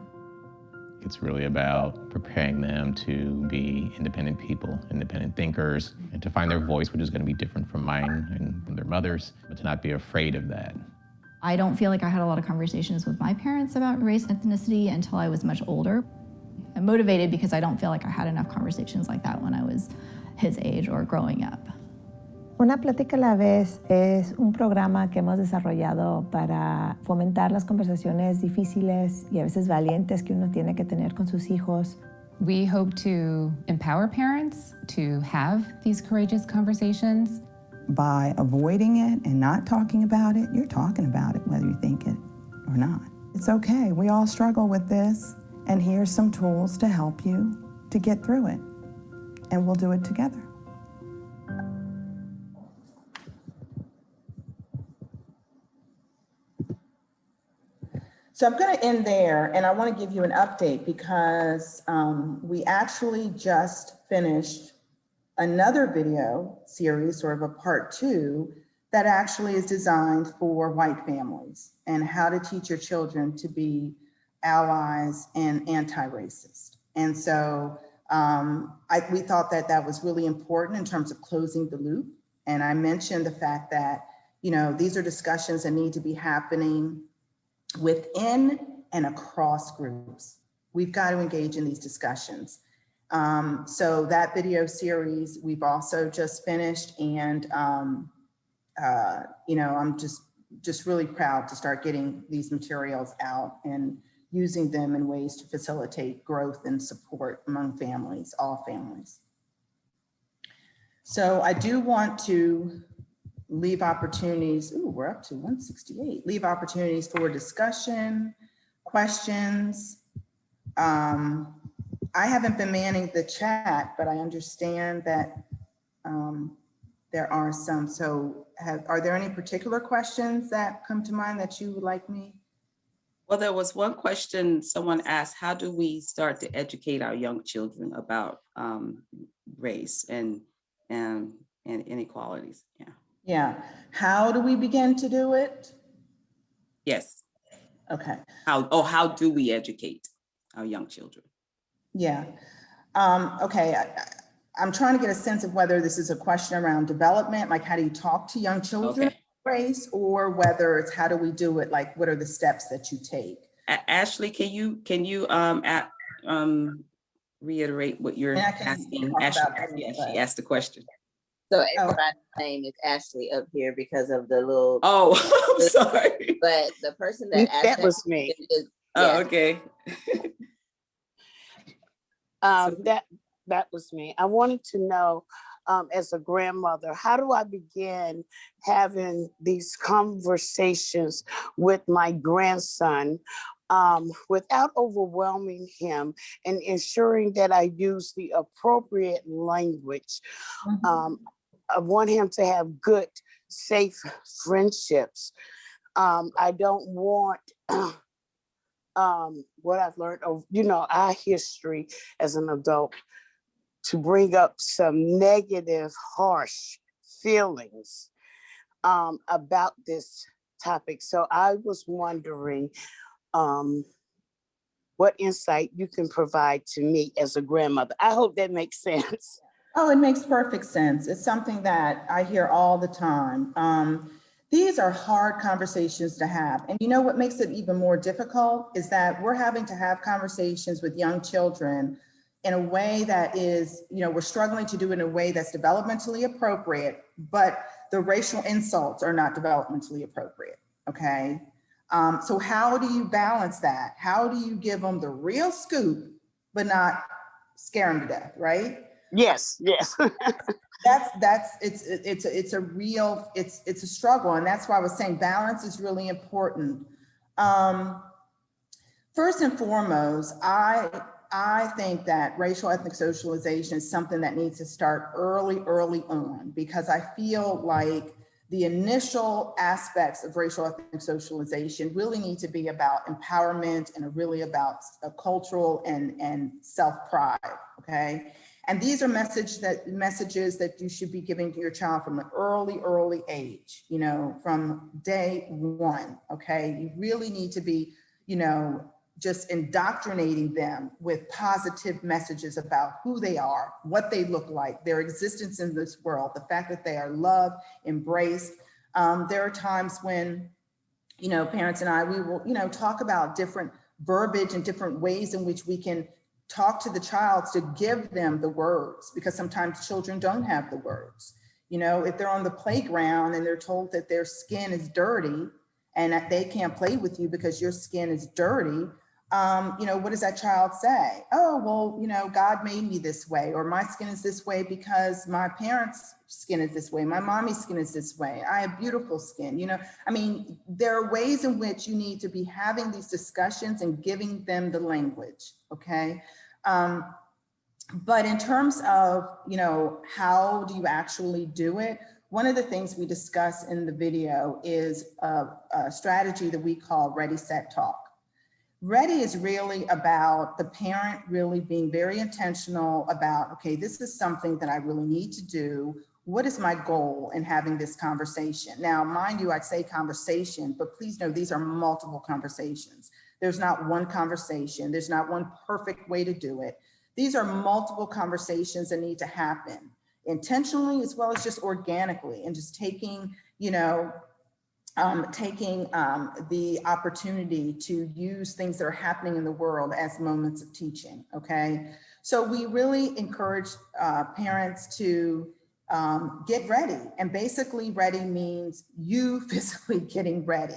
It's really about preparing them to be independent people, independent thinkers, and to find their voice, which is going to be different from mine and from their mothers, but to not be afraid of that. I don't feel like I had a lot of conversations with my parents about race and ethnicity until I was much older. I'm motivated because I don't feel like I had enough conversations like that when I was his age or growing up. Una Plática a la Vez es un programa que hemos desarrollado para fomentar las conversaciones difíciles y a veces valientes que uno tiene que tener con sus hijos. We hope to empower parents to have these courageous conversations. By avoiding it and not talking about it, you're talking about it whether you think it or not. It's okay, we all struggle with this, and here's some tools to help you to get through it, and we'll do it together. So I'm going to end there, and I want to give you an update because we actually just finished another video series, sort of a part 2, that actually is designed for white families and how to teach your children to be allies and anti-racist. And so we thought that that was really important in terms of closing the loop. And I mentioned the fact that, these are discussions that need to be happening within and across groups. We've got to engage in these discussions. So that video series, we've also just finished, and I'm just really proud to start getting these materials out and using them in ways to facilitate growth and support among families, all families. So I do want to leave opportunities, we're up to 168, leave opportunities for discussion, questions. I haven't been manning the chat, but I understand that there are some. So are there any particular questions that come to mind that you would like me? Well, there was one question someone asked, how do we start to educate our young children about race and inequalities? Yeah. Yeah. How do we begin to do it? Yes. Okay. How do we educate our young children? Yeah. Okay. I'm trying to get a sense of whether this is a question around development, like how do you talk to young children about race, or whether it's how do we do it, like what are the steps that you take? Ashley, can you reiterate what you're asking? Ashley, she asked the question. So everybody's name is Ashley up here because of the little. Oh, I'm sorry. But the person that asked that was me. Is, oh, okay. That was me. I wanted to know, as a grandmother, how do I begin having these conversations with my grandson without overwhelming him, and ensuring that I use the appropriate language? I want him to have good, safe friendships. I don't want what I've learned of, our history as an adult to bring up some negative, harsh feelings about this topic. So I was wondering what insight you can provide to me as a grandmother. I hope that makes sense. Oh, it makes perfect sense. It's something that I hear all the time. These are hard conversations to have. And you know what makes it even more difficult is that we're having to have conversations with young children in a way that is, we're struggling to do it in a way that's developmentally appropriate, but the racial insults are not developmentally appropriate, okay? So how do you balance that? How do you give them the real scoop, but not scare them to death, right? Yes. It's a struggle. And that's why I was saying balance is really important. First and foremost, I think that racial ethnic socialization is something that needs to start early on, because I feel like the initial aspects of racial ethnic socialization really need to be about empowerment and really about a cultural and self-pride, okay? And these are messages that you should be giving to your child from an early age, from day one, okay? You really need to be, just indoctrinating them with positive messages about who they are, what they look like, their existence in this world, the fact that they are loved, embraced. There are times when, parents and I, we will, talk about different verbiage and different ways in which we can talk to the child to give them the words, because sometimes children don't have the words. If they're on the playground and they're told that their skin is dirty and that they can't play with you because your skin is dirty, what does that child say? Oh, well, God made me this way, or my skin is this way because my parents' skin is this way, my mommy's skin is this way, I have beautiful skin. There are ways in which you need to be having these discussions and giving them the language, okay? But in terms of, how do you actually do it? One of the things we discuss in the video is a strategy that we call Ready, Set, Talk. Ready is really about the parent really being very intentional about, okay, this is something that I really need to do. What is my goal in having this conversation? Now, mind you, I'd say conversation, but please know these are multiple conversations. There's not one conversation. There's not one perfect way to do it. These are multiple conversations that need to happen intentionally as well as just organically, and just taking, the opportunity to use things that are happening in the world as moments of teaching, okay? So we really encourage parents to, get ready. And basically ready means you physically getting ready.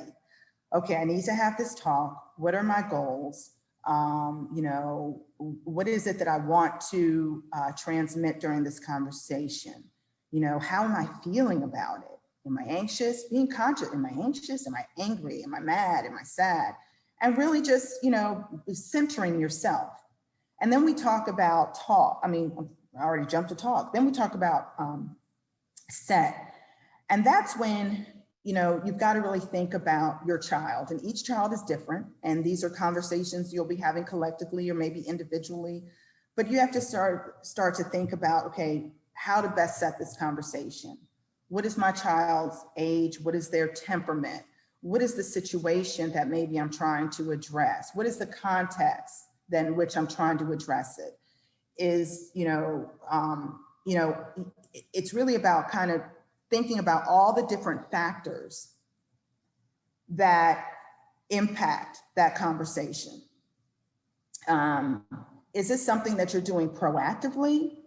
Okay, I need to have this talk. What are my goals? You know, what is it that I want to transmit during this conversation? You know, how am I feeling about it? Am I anxious? Being conscious, am I anxious? Am I angry? Am I mad? Am I sad? And really just, you know, centering yourself. And then we talk about talk. I mean, I already jumped to talk. Then we talk about set. And that's when, you know, you've got to really think about your child, and each child is different. And these are conversations you'll be having collectively or maybe individually, but you have to start to think about, okay, how to best set this conversation. What is my child's age? What is their temperament? What is the situation that maybe I'm trying to address? What is the context then in which I'm trying to address it? Is, it's really about kind of thinking about all the different factors that impact that conversation. Is this something that you're doing proactively?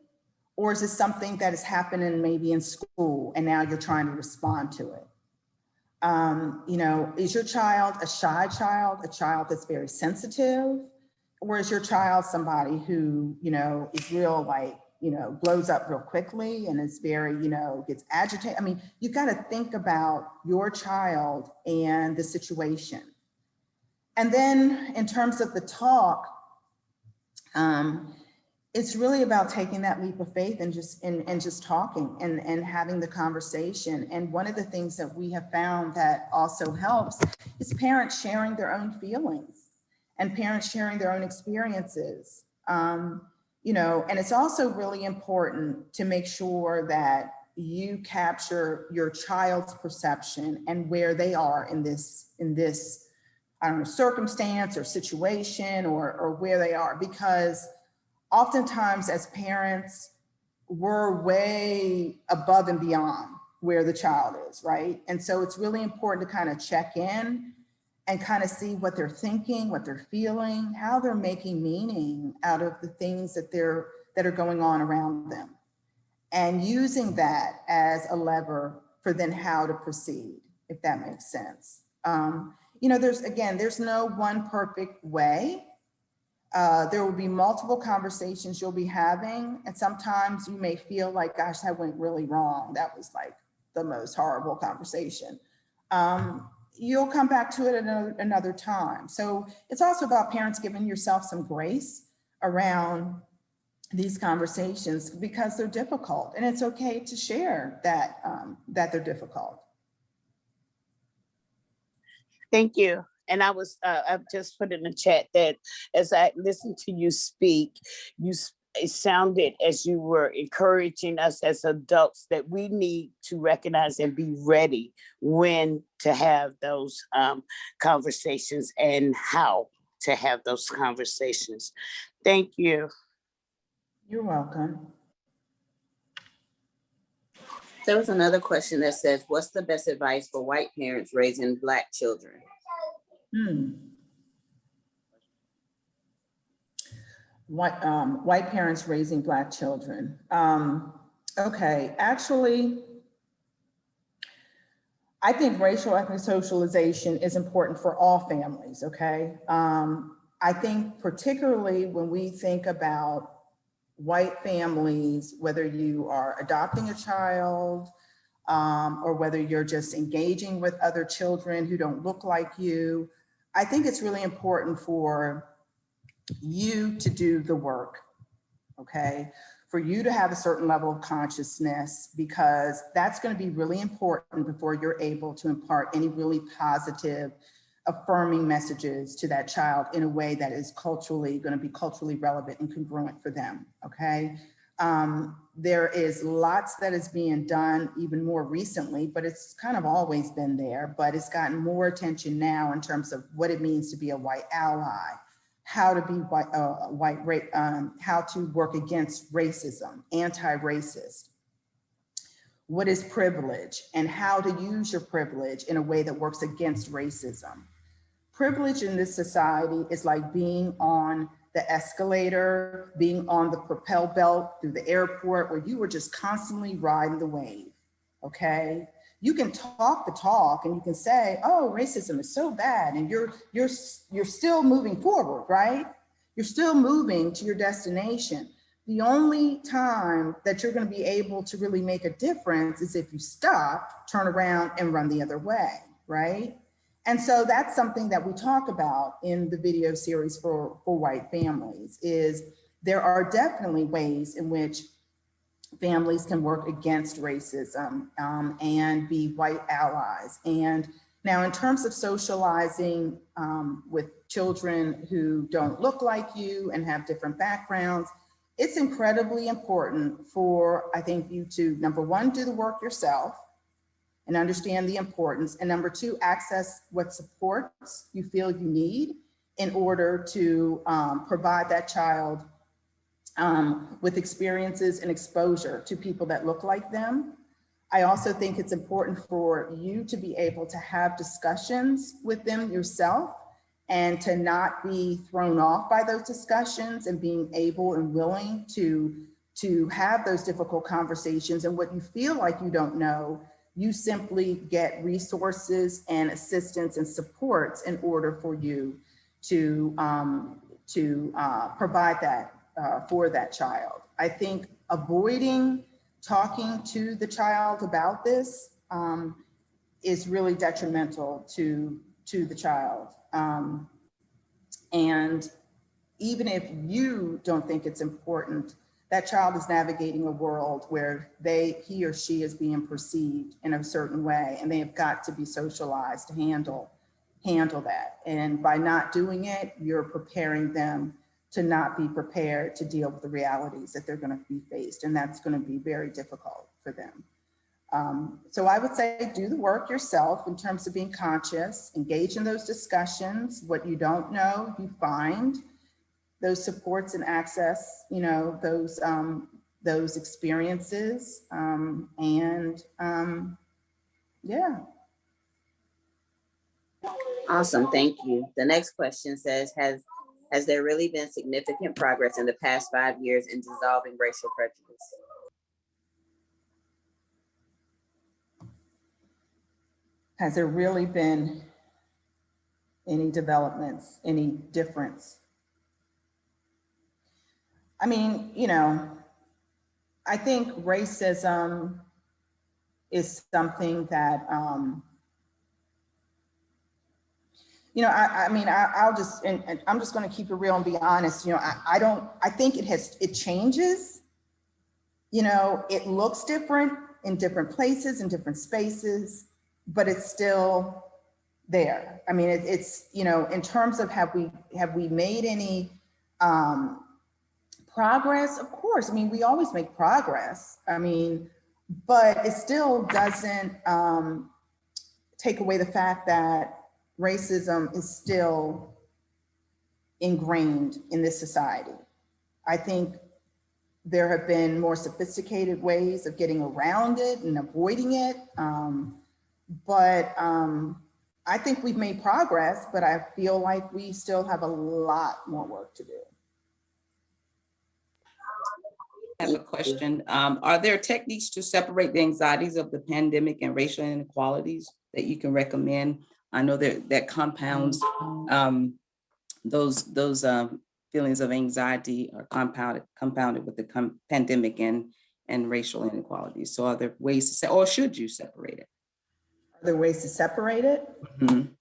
Or is it something that is happening maybe in school and now you're trying to respond to it? You know, is your child a shy child, a child that's very sensitive? Or is your child somebody who, you know, is real, like, you know, blows up real quickly and is very, you know, gets agitated? I mean, you got to think about your child and the situation. And then in terms of the talk, it's really about taking that leap of faith and just talking and having the conversation. And one of the things that we have found that also helps is parents sharing their own feelings and parents sharing their own experiences. You know, and it's also really important to make sure that you capture your child's perception and where they are in this, I don't know, circumstance or situation or where they are, because oftentimes as parents, we're way above and beyond where the child is, right? And so it's really important to kind of check in and kind of see what they're thinking, what they're feeling, how they're making meaning out of the things that are going on around them, and using that as a lever for then how to proceed, if that makes sense. You know, there's no one perfect way. There will be multiple conversations you'll be having, and sometimes you may feel like, gosh, that went really wrong. That was like the most horrible conversation. You'll come back to it another time. So it's also about parents giving yourself some grace around these conversations because they're difficult, and it's okay to share that they're difficult. Thank you. And I've just put in the chat that as I listened to you speak, it sounded as you were encouraging us as adults that we need to recognize and be ready when to have those conversations and how to have those conversations. Thank you. You're welcome. There was another question that says, what's the best advice for white parents raising Black children? White parents raising Black children. Okay, actually, I think racial ethnic socialization is important for all families, okay? I think particularly when we think about white families, whether you are adopting a child or whether you're just engaging with other children who don't look like you, I think it's really important for you to do the work, okay? For you to have a certain level of consciousness, because that's going to be really important before you're able to impart any really positive, affirming messages to that child in a way that is going to be culturally relevant and congruent for them, okay? There is lots that is being done even more recently, but it's kind of always been there, but it's gotten more attention now in terms of what it means to be a white ally, how to be how to work against racism, anti-racist. What is privilege and how to use your privilege in a way that works against racism. Privilege in this society is like being on the escalator, being on the propel belt through the airport, where you were just constantly riding the wave, okay? You can talk the talk and you can say, oh, racism is so bad, and you're still moving forward, right? You're still moving to your destination. The only time that you're going to be able to really make a difference is if you stop, turn around, and run the other way, right? And so that's something that we talk about in the video series for white families, is there are definitely ways in which families can work against racism and be white allies. And now in terms of socializing with children who don't look like you and have different backgrounds, it's incredibly important for, I think, you to, number one, do the work yourself and understand the importance. And number two, access what supports you feel you need in order to provide that child with experiences and exposure to people that look like them. I also think it's important for you to be able to have discussions with them yourself and to not be thrown off by those discussions, and being able and willing to have those difficult conversations. And what you feel like you don't know, you simply get resources and assistance and supports in order for you to provide that for that child. I think avoiding talking to the child about this is really detrimental to the child. And even if you don't think it's important, that child is navigating a world where he or she is being perceived in a certain way, and they have got to be socialized to handle that. And by not doing it, you're preparing them to not be prepared to deal with the realities that they're going to be faced, and that's going to be very difficult for them. So I would say do the work yourself in terms of being conscious, engage in those discussions. What you don't know, you find those supports and access, those experiences, yeah. Awesome, thank you. The next question says, has there really been significant progress in the past 5 years in dissolving racial prejudice? Has there really been any developments, any difference? I mean, I think racism is something that, I'll just, and I'm just going to keep it real and be honest. I think it changes. It looks different in different places, in different spaces, but it's still there. I mean, it's in terms of have we made any progress? Of course. I mean, we always make progress. But it still doesn't take away the fact that racism is still ingrained in this society. I think there have been more sophisticated ways of getting around it and avoiding it. But I think we've made progress, but I feel like we still have a lot more work to do. I have a question. Are there techniques to separate the anxieties of the pandemic and racial inequalities that you can recommend? I know that compounds those feelings of anxiety are compounded with the pandemic and racial inequalities. So are there ways to say, or should you separate it? Are there ways to separate it? Mm-hmm.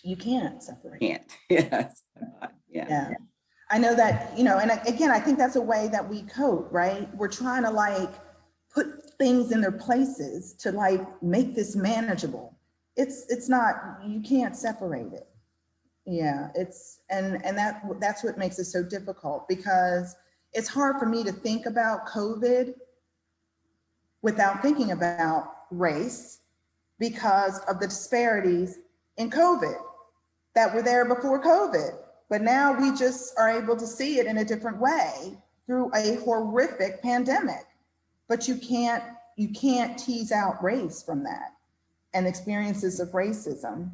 You can't separate it. Yes. Yeah. I know that, and again, I think that's a way that we cope, right? We're trying to put things in their places to make this manageable. It's not, you can't separate it. Yeah, that's what makes it so difficult, because it's hard for me to think about COVID without thinking about race because of the disparities in COVID that were there before COVID. But now we just are able to see it in a different way through a horrific pandemic. But you can't tease out race from that and experiences of racism.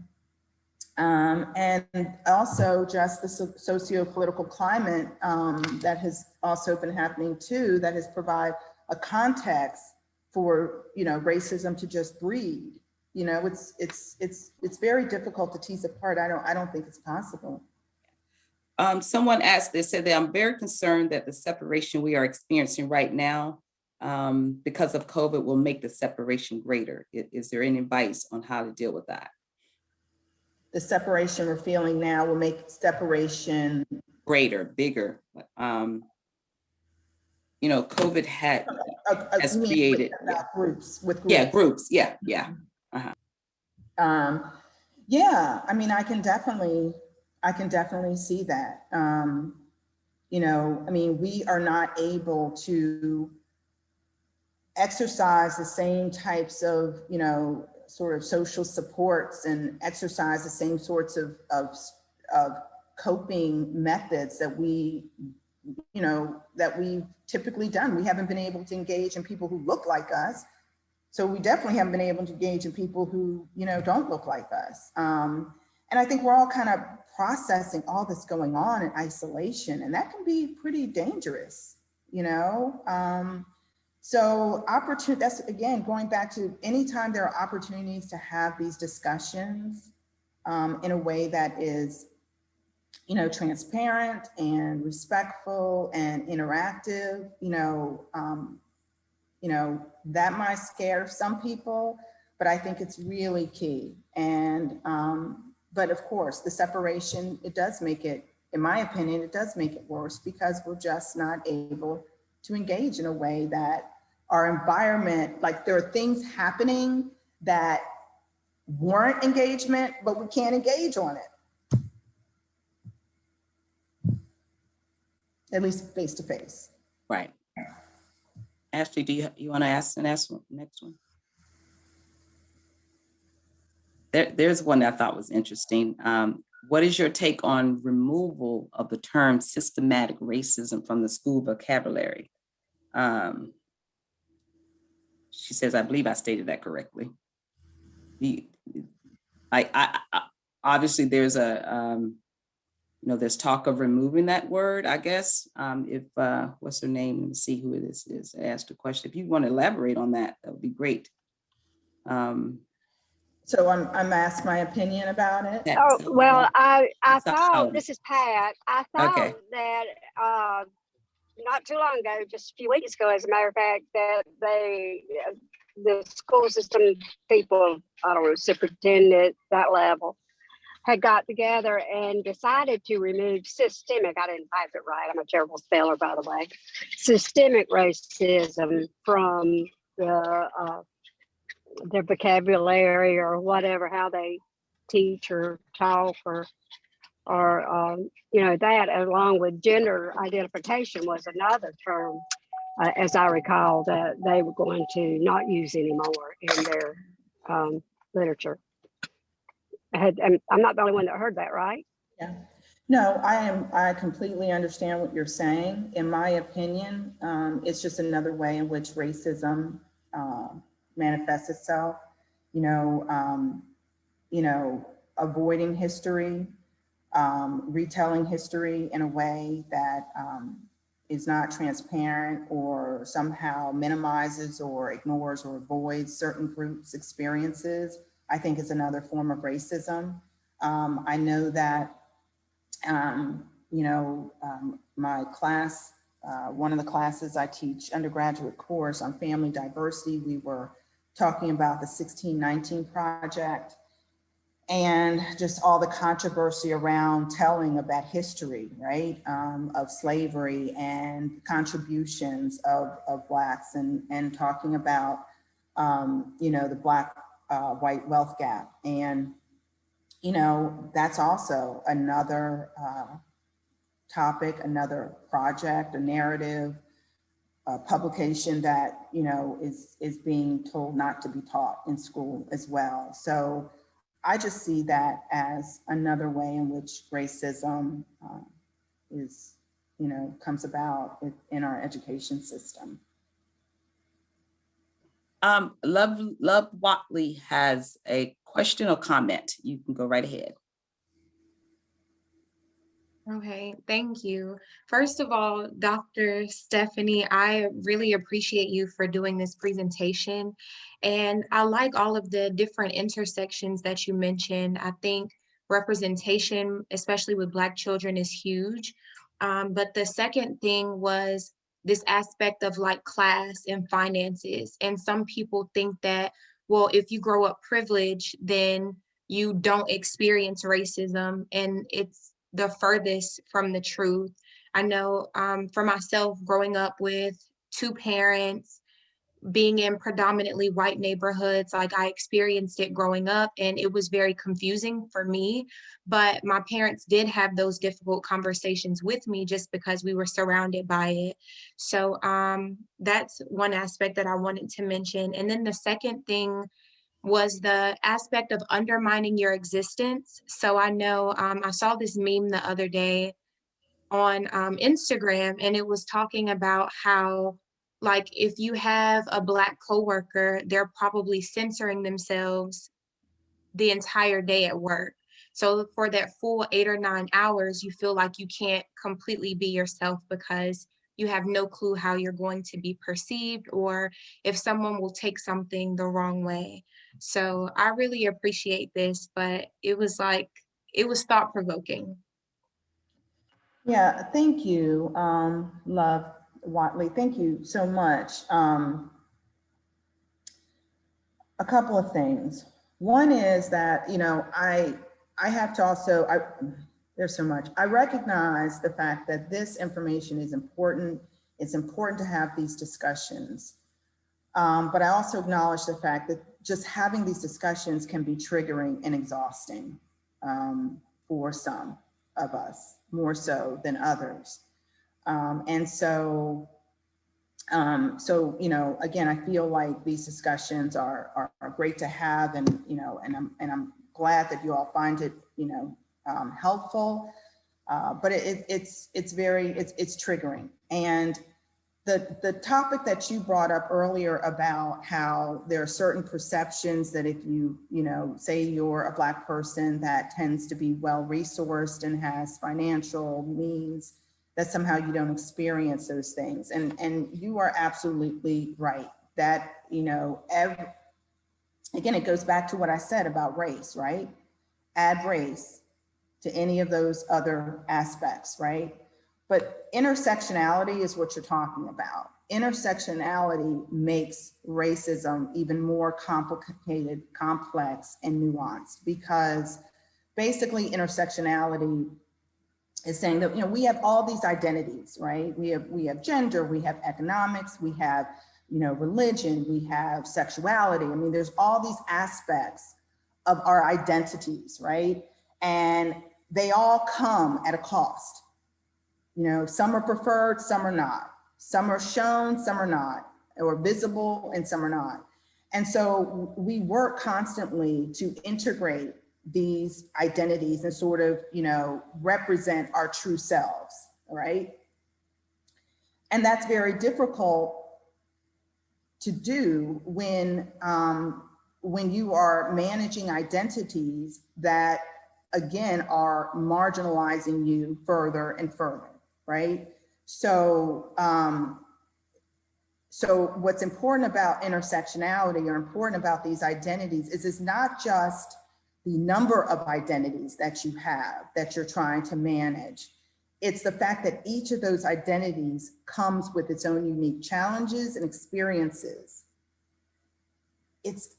And also just the socio-political climate that has also been happening too, that has provided a context for, you know, racism to just breed. You know, it's very difficult to tease apart. I don't think it's possible. Someone asked, they said that I'm very concerned that the separation we are experiencing right now because of COVID will make the separation greater. Is there any advice on how to deal with that? The separation we're feeling now will make separation greater, bigger. You know, COVID has created groups with groups. Yeah, groups. Yeah. Yeah, I mean, I can definitely see that. You know, I mean, we are not able to exercise the same types of, you know, sort of social supports and exercise the same sorts of coping methods that we, you know, that we've typically done. We haven't been able to engage in people who look like us. So we definitely haven't been able to engage in people who, you know, don't look like us. And I think we're all kind of processing all this going on in isolation, and that can be pretty dangerous, you know? So opportunity, that's again, going back to anytime there are opportunities to have these discussions in a way that is, you know, transparent and respectful and interactive, you know, that might scare some people, but I think it's really key. And, but of course, the separation, it does make it, in my opinion, it does make it worse because we're just not able to engage in a way that our environment, like there are things happening that warrant engagement, but we can't engage on it. At least face to face. Right. Ashley, do you want to ask the next one? There's one that I thought was interesting. What is your take on removal of the term systematic racism from the school vocabulary? She says, I believe I stated that correctly. Obviously there's you know, there's talk of removing that word, I guess. If, what's her name? Let me see who it is asked a question. If you want to elaborate on that, that would be great. So I'm asked my opinion about it. Oh, well, I thought, this is Pat, I thought that not too long ago, just a few weeks ago, as a matter of fact, that the school system people, I don't know, superintendent, that level, had got together and decided to remove systemic, I didn't type it right, I'm a terrible speller, by the way, systemic racism from their vocabulary or whatever, how they teach or talk or you know, that along with gender identification was another term, as I recall, that they were going to not use anymore in their literature. I'm not the only one that heard that, right? Yeah. No, I completely understand what you're saying. In my opinion, it's just another way in which racism manifests itself. You know, avoiding history, retelling history in a way that is not transparent or somehow minimizes or ignores or avoids certain groups' experiences, I think is another form of racism. I know that, you know, my class, one of the classes I teach, undergraduate course on family diversity, we were talking about the 1619 Project and just all the controversy around telling of that history, right, of slavery and contributions of Blacks and talking about, you know, the Black white wealth gap. And, you know, that's also another topic, another project, a narrative, a publication that, you know, is being told not to be taught in school as well. So I just see that as another way in which racism is, you know, comes about in our education system. Love Watley has a question or comment. You can go right ahead. Okay, thank you. First of all, Dr. Stephanie, I really appreciate you for doing this presentation. And I like all of the different intersections that you mentioned. I think representation, especially with Black children, is huge. But the second thing was this aspect of like class and finances. And some people think that, well, if you grow up privileged, then you don't experience racism. And it's the furthest from the truth. I know for myself, growing up with two parents, being in predominantly white neighborhoods, like I experienced it growing up, and it was very confusing for me. But my parents did have those difficult conversations with me just because we were surrounded by it. So that's one aspect that I wanted to mention. And then the second thing was the aspect of undermining your existence. So I know I saw this meme the other day on Instagram, and it was talking about how, like, if you have a Black coworker, they're probably censoring themselves the entire day at work. So for that full 8 or 9 hours, you feel like you can't completely be yourself because you have no clue how you're going to be perceived or if someone will take something the wrong way. So I really appreciate this, but it was thought provoking. Yeah, thank you, Love Watley. Thank you so much. A couple of things. One is that, you know, I have to also, there's so much. I recognize the fact that this information is important. It's important to have these discussions. But I also acknowledge the fact that just having these discussions can be triggering and exhausting for some of us, more so than others. So, you know, again, I feel like these discussions are great to have, and, you know, and I'm glad that you all find it, you know, helpful. But it's triggering. And the topic that you brought up earlier about how there are certain perceptions that if you know, say you're a Black person that tends to be well-resourced and has financial means, that somehow you don't experience those things. And you are absolutely right that, you know, again, it goes back to what I said about race, right? Add race to any of those other aspects, right? But intersectionality is what you're talking about. Intersectionality makes racism even more complicated, complex, and nuanced, because basically intersectionality is saying that, you know, we have all these identities, right? We have gender, we have economics, we have, you know, religion, we have sexuality. I mean, there's all these aspects of our identities, right? And they all come at a cost. You know, some are preferred, some are not. Some are shown, some are not, or visible, and some are not. And so we work constantly to integrate these identities and sort of, you know, represent our true selves, right? And that's very difficult to do when you are managing identities that, again, are marginalizing you further and further, right? So, so what's important about intersectionality, or important about these identities, is it's not just the number of identities that you have that you're trying to manage. It's the fact that each of those identities comes with its own unique challenges and experiences. It's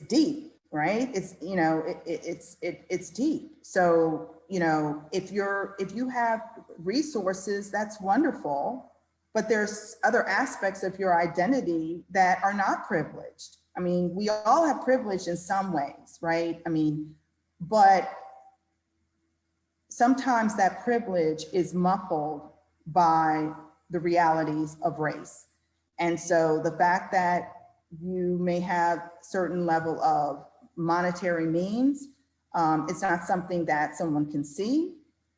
deep, right? It's, you know, it's deep. So, you know, if you have resources, that's wonderful, but there's other aspects of your identity that are not privileged. I mean, we all have privilege in some ways, right? I mean, but sometimes that privilege is muffled by the realities of race. And so the fact that you may have certain level of monetary means, it's not something that someone can see.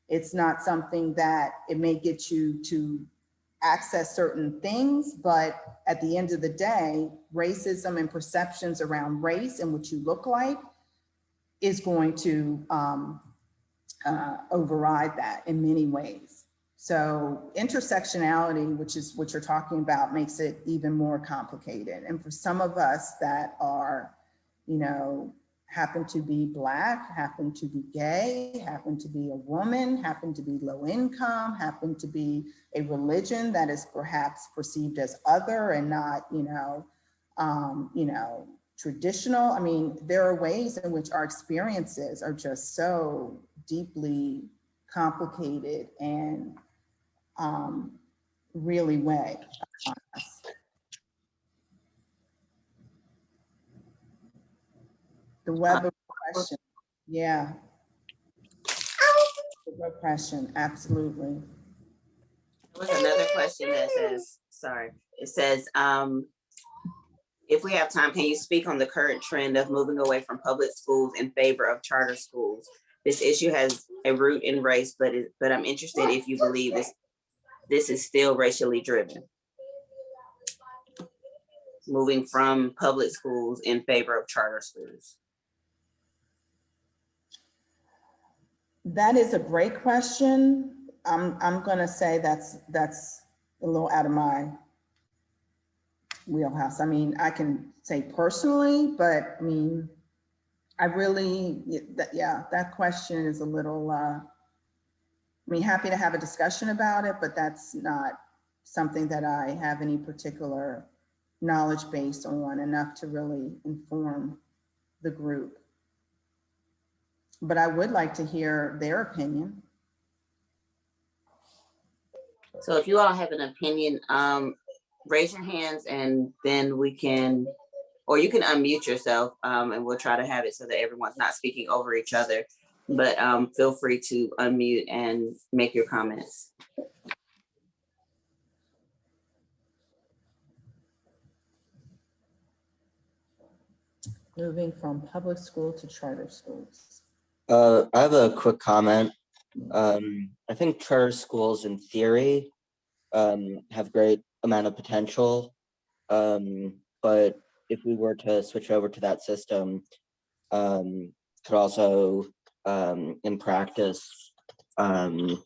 It's not something that it may get you to access certain things, but at the end of the day, racism and perceptions around race and what you look like is going to override that in many ways. So intersectionality, which is what you're talking about, makes it even more complicated. And for some of us that are, you know, happen to be Black, happen to be gay, happen to be a woman, happen to be low income, happen to be a religion that is perhaps perceived as other and not, you know, traditional. I mean, there are ways in which our experiences are just so deeply complicated and really weigh on us. The web of oppression, yeah. The repression, absolutely. There was another question that says, sorry, it says, if we have time, can you speak on the current trend of moving away from public schools in favor of charter schools? This issue has a root in race, but I'm interested if you believe this is still racially driven. Moving from public schools in favor of charter schools. That is a great question. I'm gonna say that's a little out of my wheelhouse. I mean, I can say personally, but I mean, I really, that question is a little, I mean, happy to have a discussion about it, but that's not something that I have any particular knowledge base on, enough to really inform the group. But I would like to hear their opinion. So if you all have an opinion, raise your hands and then we can, or you can unmute yourself, and we'll try to have it so that everyone's not speaking over each other. But feel free to unmute and make your comments. Moving from public school to charter schools. I have a quick comment. I think charter schools in theory have great amount of potential, but if we were to switch over to that system, could also in practice end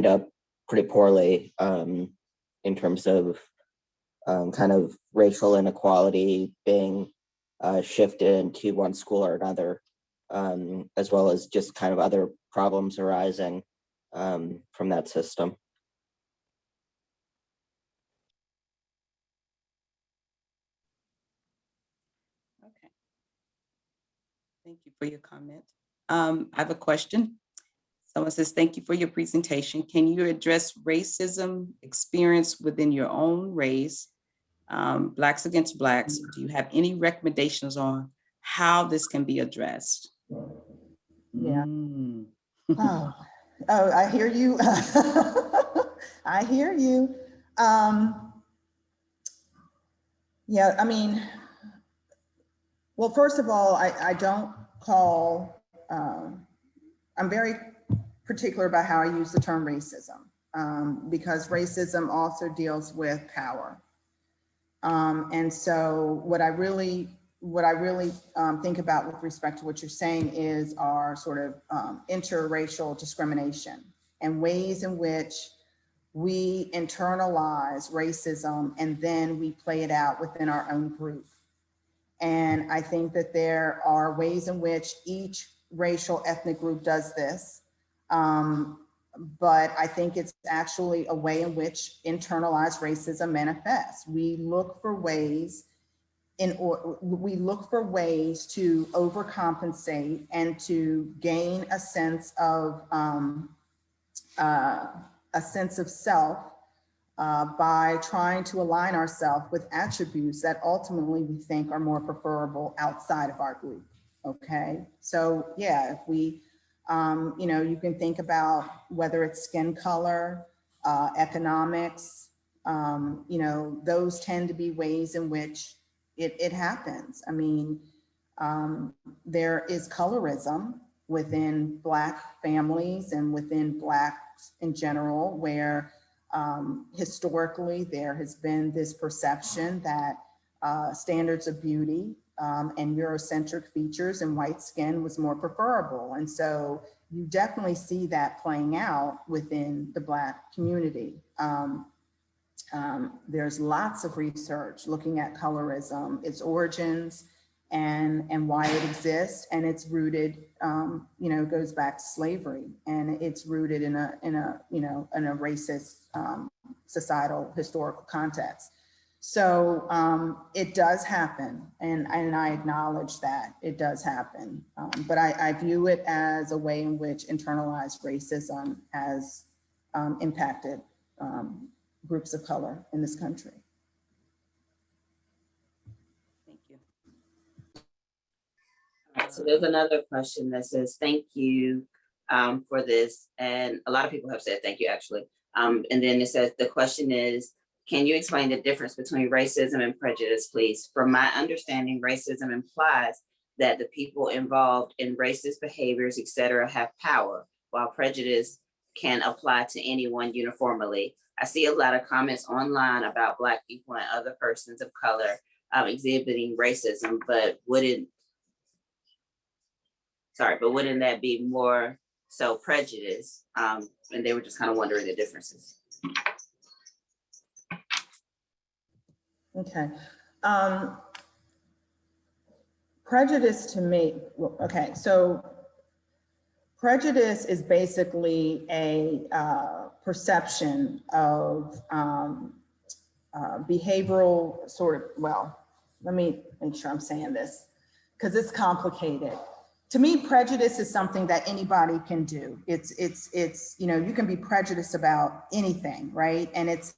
up pretty poorly in terms of kind of racial inequality being shifted into one school or another, as well as just kind of other problems arising from that system. Okay. Thank you for your comment. I have a question. Someone says, thank you for your presentation. Can you address racism experience within your own race, Blacks against Blacks? Do you have any recommendations on how this can be addressed? Yeah. Oh, I hear you. I hear you. Yeah, I mean, well, first of all, I don't call, I'm very particular about how I use the term racism, because racism also deals with power. And so what I really think about with respect to what you're saying is our sort of interracial discrimination and ways in which we internalize racism and then we play it out within our own group. And I think that there are ways in which each racial ethnic group does this. But I think it's actually a way in which internalized racism manifests. We look for ways to overcompensate and to gain a sense of self by trying to align ourselves with attributes that ultimately we think are more preferable outside of our group. Okay, so yeah, if we, you can think about whether it's skin color, economics, those tend to be ways in which it happens. I mean, there is colorism within Black families and within Blacks in general, where historically there has been this perception that standards of beauty and Eurocentric features, and white skin was more preferable. And so you definitely see that playing out within the Black community. There's lots of research looking at colorism, its origins, and why it exists, and it's rooted, goes back to slavery, and it's rooted in a racist societal historical context. So it does happen, and I acknowledge that it does happen, but I view it as a way in which internalized racism has impacted groups of color in this country. Thank you. All right, so there's another question that says, thank you for this. And a lot of people have said thank you, actually. And then it says, the question is, can you explain the difference between racism and prejudice, please? From my understanding, racism implies that the people involved in racist behaviors, et cetera, have power, while prejudice can apply to anyone uniformly. I see a lot of comments online about Black people and other persons of color exhibiting racism, but wouldn't that be more so prejudice? And they were just kind of wondering the differences. Okay. Prejudice to me, okay, so prejudice is basically a perception of behavioral sort of, well, let me make sure I'm saying this, because it's complicated. To me, prejudice is something that anybody can do. It's you can be prejudiced about anything, right? And it's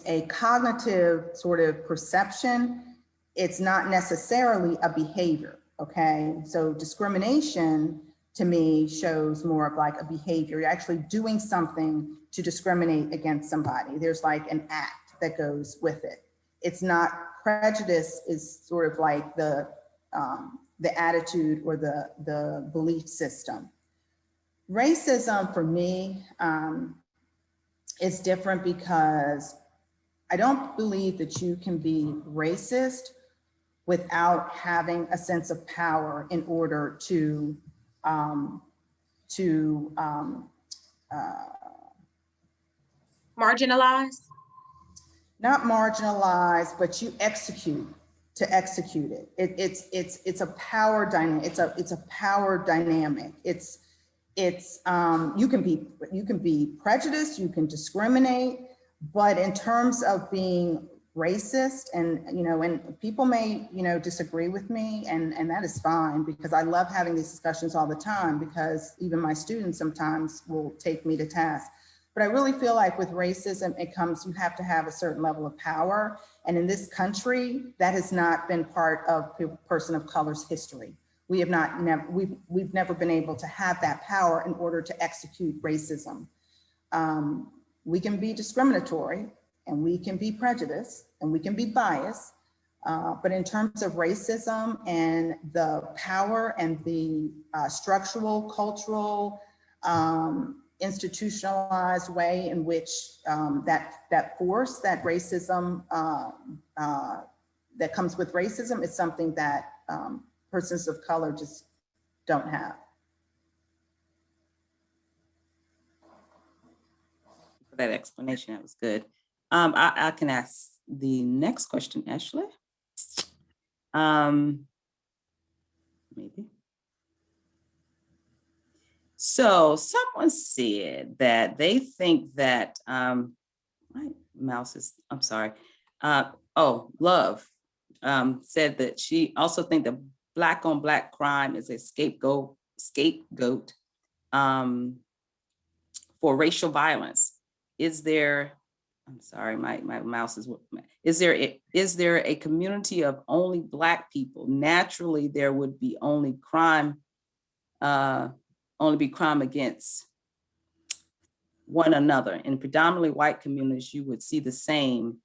a cognitive sort of perception. It's not necessarily a behavior, okay? So discrimination to me shows more of like a behavior. You're actually doing something to discriminate against somebody. There's like an act that goes with it. It's not, prejudice is sort of like the attitude or the belief system. Racism for me is different because I don't believe that you can be racist without having a sense of power in order to marginalize? Not marginalize, but you execute to execute it. It's a power dynamic. It's a power dynamic. You can be prejudiced, you can discriminate, but in terms of being racist, and people may disagree with me, and that is fine, because I love having these discussions all the time, because even my students sometimes will take me to task. But I really feel like with racism, you have to have a certain level of power. And in this country, that has not been part of a person of color's history. We've never been able to have that power in order to execute racism. We can be discriminatory, and we can be prejudiced, and we can be biased. But in terms of racism and the power and the structural, cultural, institutionalized way in which that force, that racism, that comes with racism, is something that persons of color just don't have. For that explanation, that was good. I can ask the next question, Ashley. Maybe. So someone said that they think that, my mouse is, I'm sorry. Love said that she also think that Black on Black crime is a scapegoat for racial violence. Is there, I'm sorry, my mouse is there a community of only Black people? Naturally, there would be only be crime against one another. In predominantly white communities, you would see the same,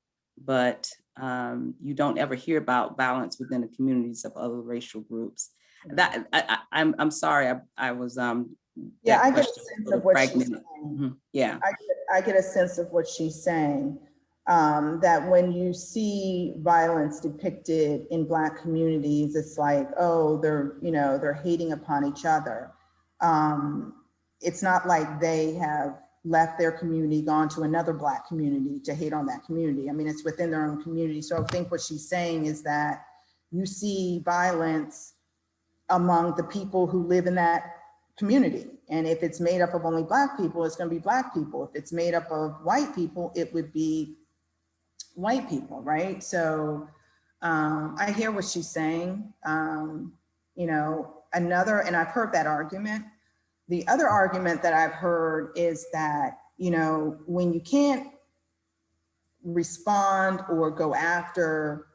but you don't ever hear about violence within the communities of other racial groups. That I'm sorry, I was yeah, I get a sense of what she's saying. Yeah, I get a sense of what she's saying. that when you see violence depicted in Black communities, it's like, oh, they're hating upon each other. It's not like they have left their community, gone to another Black community to hate on that community. I mean, it's within their own community. So I think what she's saying is that you see violence among the people who live in that community. And if it's made up of only Black people, it's going to be Black people. If it's made up of white people, it would be white people, right? So I hear what she's saying. You know, and I've heard that argument. The other argument that I've heard is that, you know, when you can't respond or go after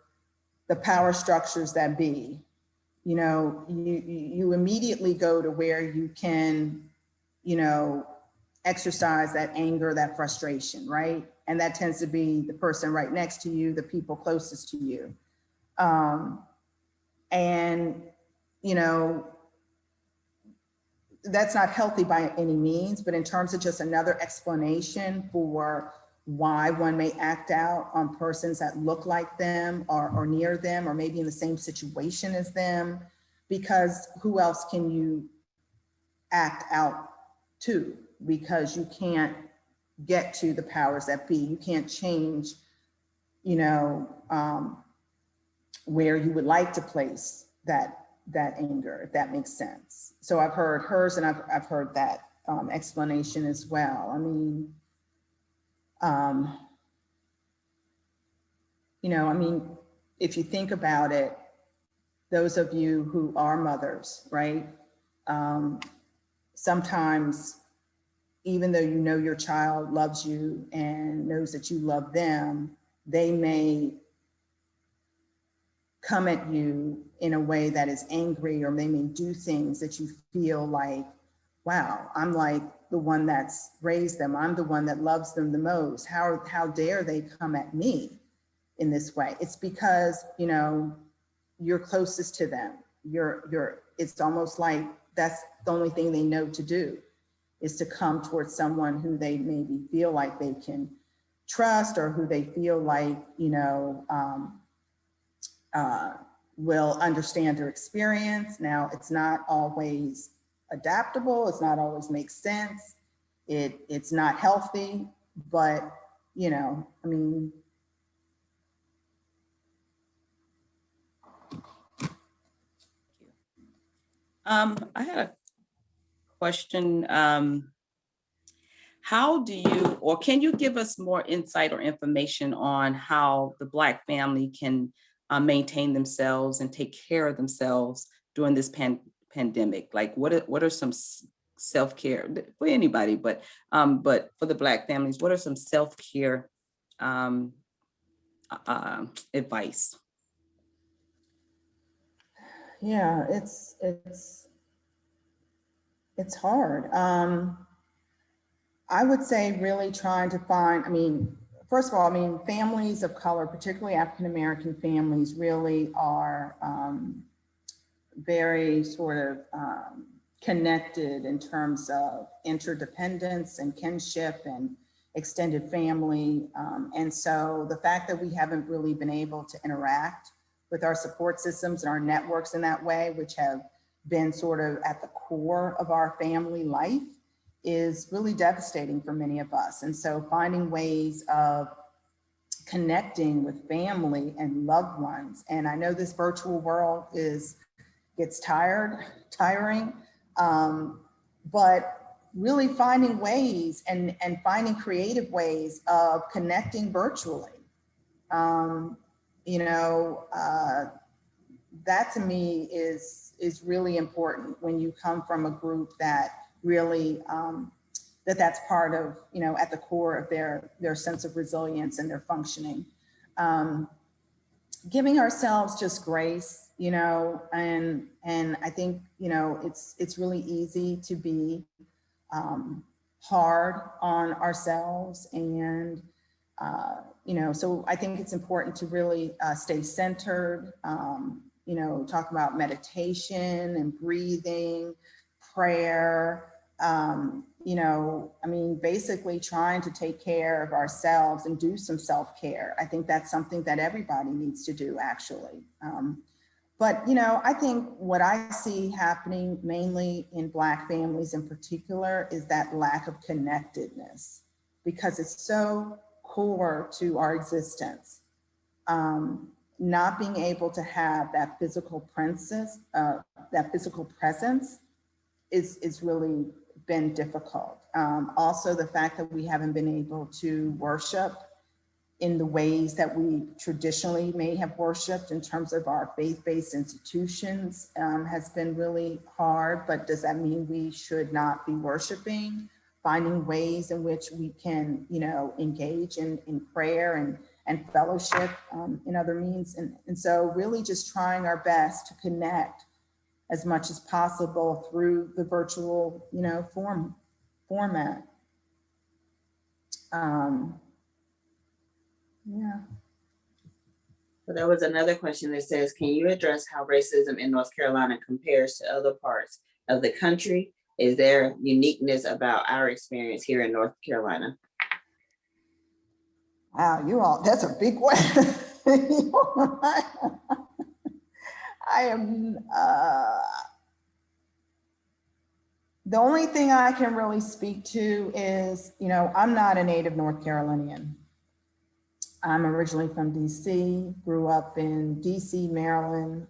the power structures that be, you know, you immediately go to where you can, you know, exercise that anger, that frustration, right? And that tends to be the person right next to you, the people closest to you. And, you know, that's not healthy by any means, but in terms of just another explanation for why one may act out on persons that look like them or near them, or maybe in the same situation as them, because who else can you act out to? Because you can't get to the powers that be. You can't change, you know, where you would like to place that anger, if that makes sense. So I've heard hers, and I've heard that explanation as well. I mean, you know, I mean, if you think about it, those of you who are mothers, right? Sometimes, even though you know your child loves you and knows that you love them, they may come at you in a way that is angry, or they may do things that you feel like, wow, I'm like the one that's raised them. I'm the one that loves them the most. How dare they come at me in this way? It's because, you know, you're closest to them. It's almost like that's the only thing they know to do, is to come towards someone who they maybe feel like they can trust, or who they feel like, you know, will understand their experience. Now, it's not always adaptable. It's not always makes sense. It's not healthy, but, you know, I mean, I had a question. How do you, or can you give us more insight or information on how the Black family can maintain themselves and take care of themselves during this pandemic? Like, what are some self-care for anybody, but for the Black families, what are some self-care advice? Yeah, it's hard. I would say really trying to find, I mean, first of all, I mean, families of color, particularly African-American families, really are very sort of connected in terms of interdependence and kinship and extended family. And so the fact that we haven't really been able to interact with our support systems and our networks in that way, which have been sort of at the core of our family life, is really devastating for many of us. And so finding ways of connecting with family and loved ones. And I know this virtual world gets tiring, but really finding ways and finding creative ways of connecting virtually. You know, that to me is really important when you come from a group that really, that's part of, you know, at the core of their sense of resilience and their functioning. Giving ourselves just grace, you know, and I think, you know, it's really easy to be hard on ourselves, and you know, so I think it's important to really stay centered, you know, talk about meditation and breathing, prayer, I mean, basically trying to take care of ourselves and do some self-care. I think that's something that everybody needs to do, actually. But, I think what I see happening mainly in Black families in particular is that lack of connectedness, because it's so core to our existence. Not being able to have that physical presence, is really been difficult. Also, the fact that we haven't been able to worship in the ways that we traditionally may have worshiped in terms of our faith-based institutions has been really hard. But does that mean we should not be worshiping? Finding ways in which we can, engage in prayer and fellowship in other means. And so really just trying our best to connect as much as possible through the virtual, format. Yeah. So there was another question that says, can you address how racism in North Carolina compares to other parts of the country? Is there uniqueness about our experience here in North Carolina? Wow, that's a big question. I am, the only thing I can really speak to is, I'm not a native North Carolinian. I'm originally from DC, grew up in DC, Maryland,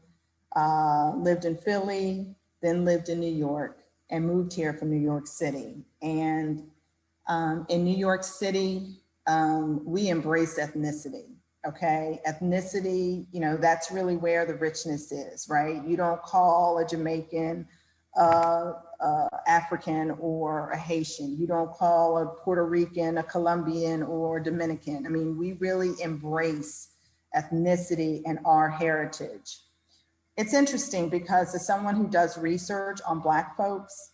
lived in Philly, then lived in New York, and moved here from New York City. And in New York City, we embrace ethnicity, okay? Ethnicity, that's really where the richness is, right? You don't call a Jamaican African or a Haitian. You don't call a Puerto Rican, a Colombian, or Dominican. I mean, we really embrace ethnicity and our heritage. It's interesting because as someone who does research on Black folks,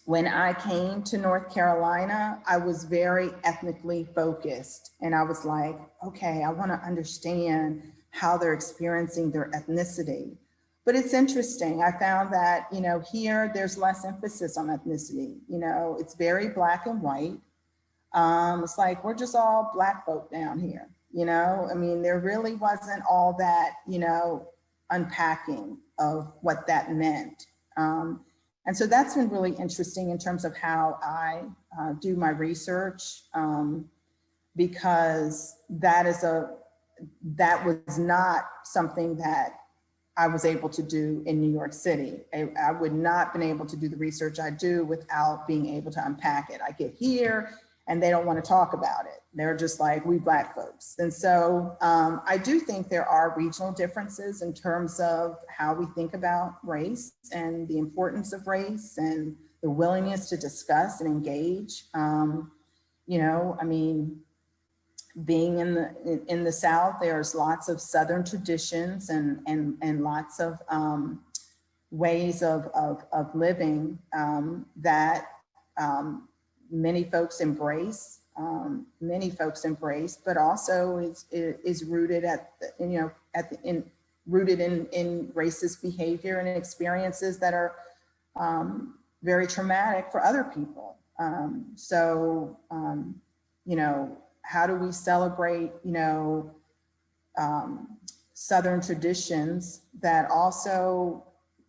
when I came to North Carolina, I was very ethnically focused. And I was like, okay, I want to understand how they're experiencing their ethnicity. But it's interesting. I found that, here there's less emphasis on ethnicity. It's very Black and white. It's like, we're just all Black folk down here. I mean, there really wasn't all that, unpacking of what that meant. And so that's been really interesting in terms of how I do my research, because that was not something that I was able to do in New York City. I would not been able to do the research I do without being able to unpack it. I get here and they don't want to talk about it. They're just like, we Black folks. And so I do think there are regional differences in terms of how we think about race and the importance of race and the willingness to discuss and engage. I mean, being in the South, there's lots of Southern traditions and lots of ways of living that many folks embrace, but also is rooted rooted in racist behavior and experiences that are very traumatic for other people. How do we celebrate, Southern traditions that also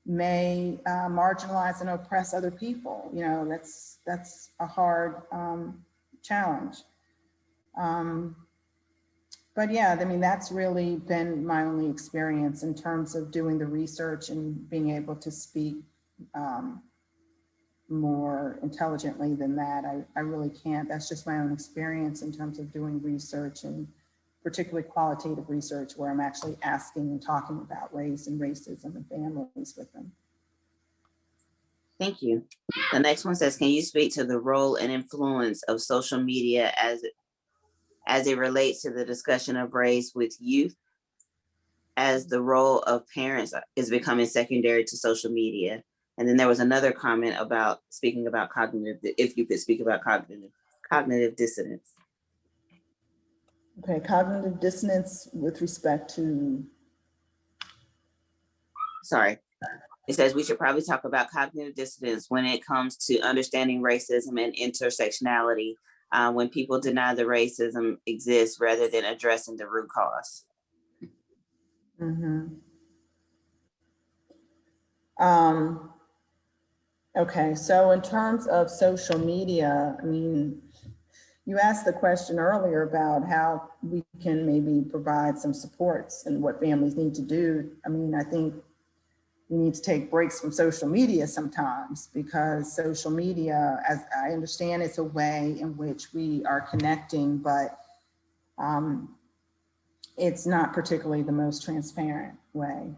may marginalize and oppress other people? That's a hard challenge. But yeah, I mean, that's really been my only experience in terms of doing the research and being able to speak more intelligently than that. I really can't. That's just my own experience in terms of doing research, and particularly qualitative research where I'm actually asking and talking about race and racism and families with them. Thank you. The next one says, can you speak to the role and influence of social media as it relates to the discussion of race with youth, as the role of parents is becoming secondary to social media? And then there was another comment about speaking about if you could speak about cognitive dissonance. Okay, cognitive dissonance with respect to? Sorry. It says we should probably talk about cognitive dissonance when it comes to understanding racism and intersectionality, when people deny the racism exists rather than addressing the root cause. Okay, so in terms of social media, I mean, you asked the question earlier about how we can maybe provide some supports and what families need to do. I mean, I think we need to take breaks from social media sometimes, because social media, as I understand, it's a way in which we are connecting, but it's not particularly the most transparent way.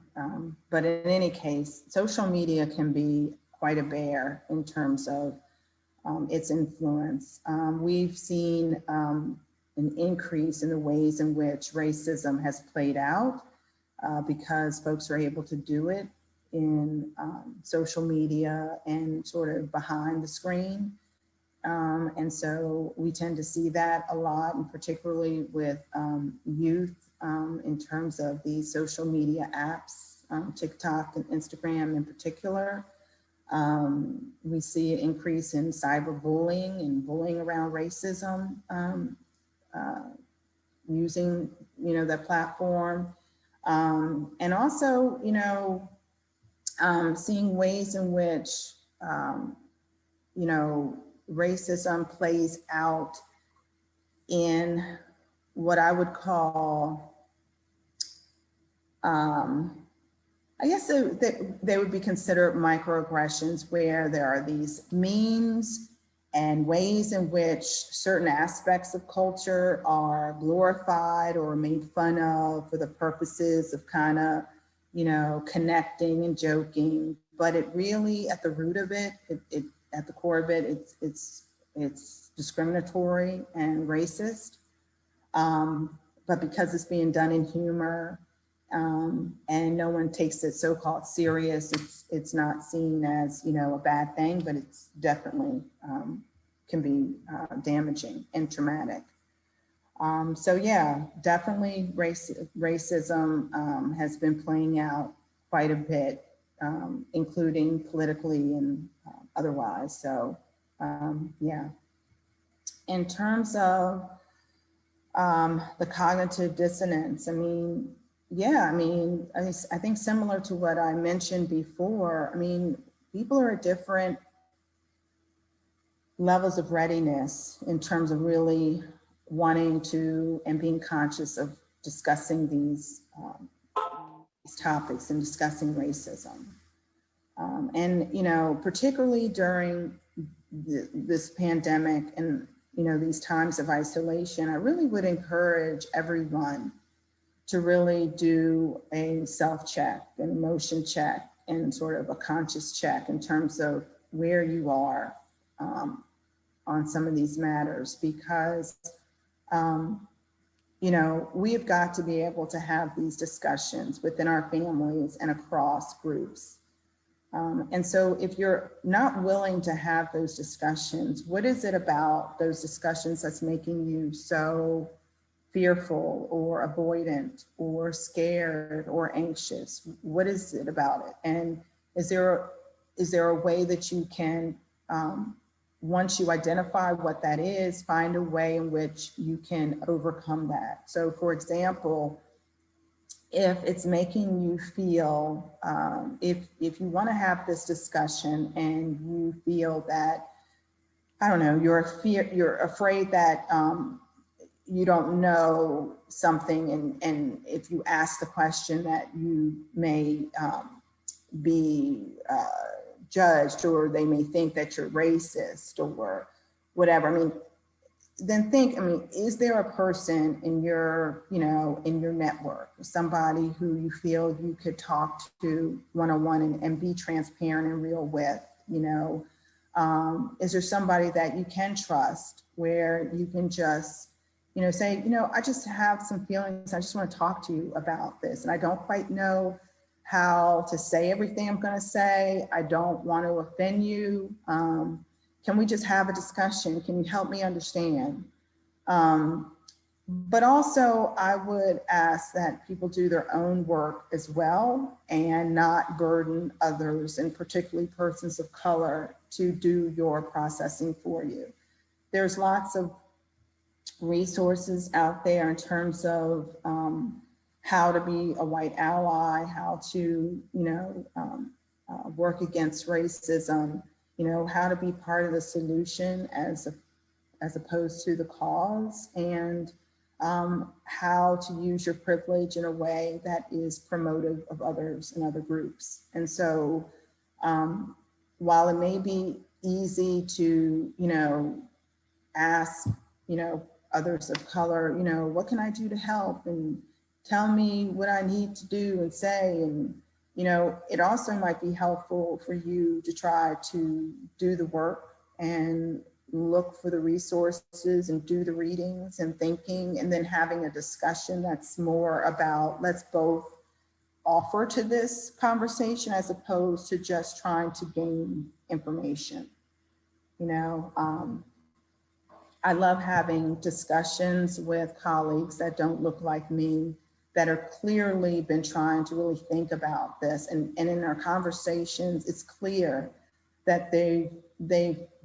But in any case, social media can be quite a bear in terms of its influence. We've seen an increase in the ways in which racism has played out because folks are able to do it in social media and sort of behind the screen. And so we tend to see that a lot, and particularly with youth in terms of these social media apps, TikTok and Instagram in particular. We see an increase in cyberbullying and bullying around racism using, the platform. And also, seeing ways in which, racism plays out in what I would call, I guess they would be considered microaggressions, where there are these memes and ways in which certain aspects of culture are glorified or made fun of for the purposes of kind of, connecting and joking. But it really, at the root of it, at the core of it, it's discriminatory and racist. But because it's being done in humor, and no one takes it so-called serious, it's not seen as, a bad thing, but it's definitely can be damaging and traumatic. So yeah, definitely racism has been playing out quite a bit, including politically and otherwise. So yeah. In terms of the cognitive dissonance, I mean, yeah, I think similar to what I mentioned before, I mean, people are at different levels of readiness in terms of really wanting to and being conscious of discussing these topics and discussing racism. And, particularly during this pandemic and, these times of isolation, I really would encourage everyone to really do a self-check, an emotion check, and sort of a conscious check in terms of where you are on some of these matters, because, we have got to be able to have these discussions within our families and across groups. And so if you're not willing to have those discussions, what is it about those discussions that's making you so fearful or avoidant or scared or anxious? What is it about it? And is there a way that you can, once you identify what that is, find a way in which you can overcome that? So for example, if it's making you feel, if you want to have this discussion and you feel that, I don't know, you're afraid that you don't know something, and if you ask the question that you may be judged, or they may think that you're racist or whatever. I mean, then think, is there a person in your, in your network, somebody who you feel you could talk to one-on-one and be transparent and real with, is there somebody that you can trust where you can just, say, I just have some feelings, I just want to talk to you about this, and I don't quite know how to say everything I'm going to say. I don't want to offend you. Can we just have a discussion? Can you help me understand? But also I would ask that people do their own work as well and not burden others, and particularly persons of color, to do your processing for you. There's lots of resources out there in terms of how to be a white ally, how to, work against racism, how to be part of the solution as opposed to the cause, and how to use your privilege in a way that is promotive of others and other groups. And so while it may be easy to, ask, others of color, what can I do to help? And tell me what I need to do and say. And, it also might be helpful for you to try to do the work and look for the resources and do the readings and thinking, and then having a discussion that's more about, let's both offer to this conversation as opposed to just trying to gain information. I love having discussions with colleagues that don't look like me, that are clearly been trying to really think about this. And in our conversations, it's clear that they've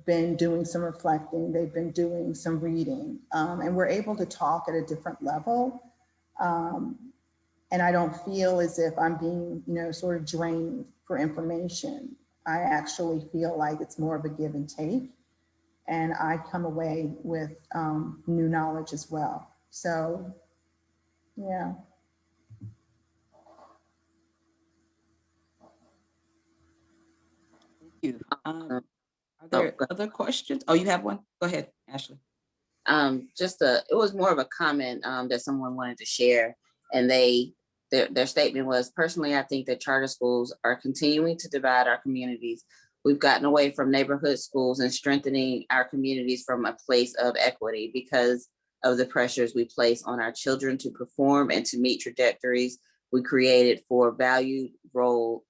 been doing some reflecting, they've been doing some reading, and we're able to talk at a different level. And I don't feel as if I'm being, sort of drained for information. I actually feel like it's more of a give and take. And I come away with new knowledge as well. So, yeah. Thank you. Are there other questions? Oh, you have one? Go ahead, Ashley. It was more of a comment that someone wanted to share, and their statement was, personally, I think that charter schools are continuing to divide our communities. We've gotten away from neighborhood schools and strengthening our communities from a place of equity because of the pressures we place on our children to perform and to meet trajectories we created for valued role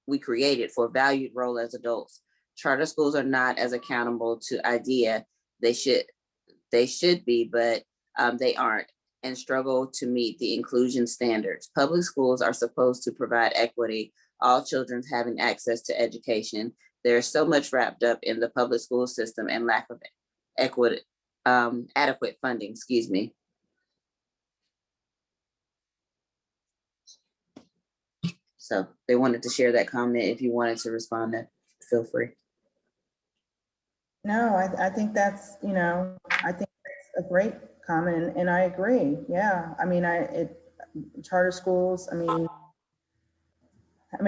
as adults. Charter schools are not as accountable to IDEA. They should be, but they aren't, and struggle to meet the inclusion standards. Public schools are supposed to provide equity, all children having access to education. There's so much wrapped up in the public school system and lack of adequate funding, excuse me. So they wanted to share that comment. If you wanted to respond, that feel free. No, I think that's, I think that's a great comment, and I agree. Yeah, I mean, charter schools, I mean,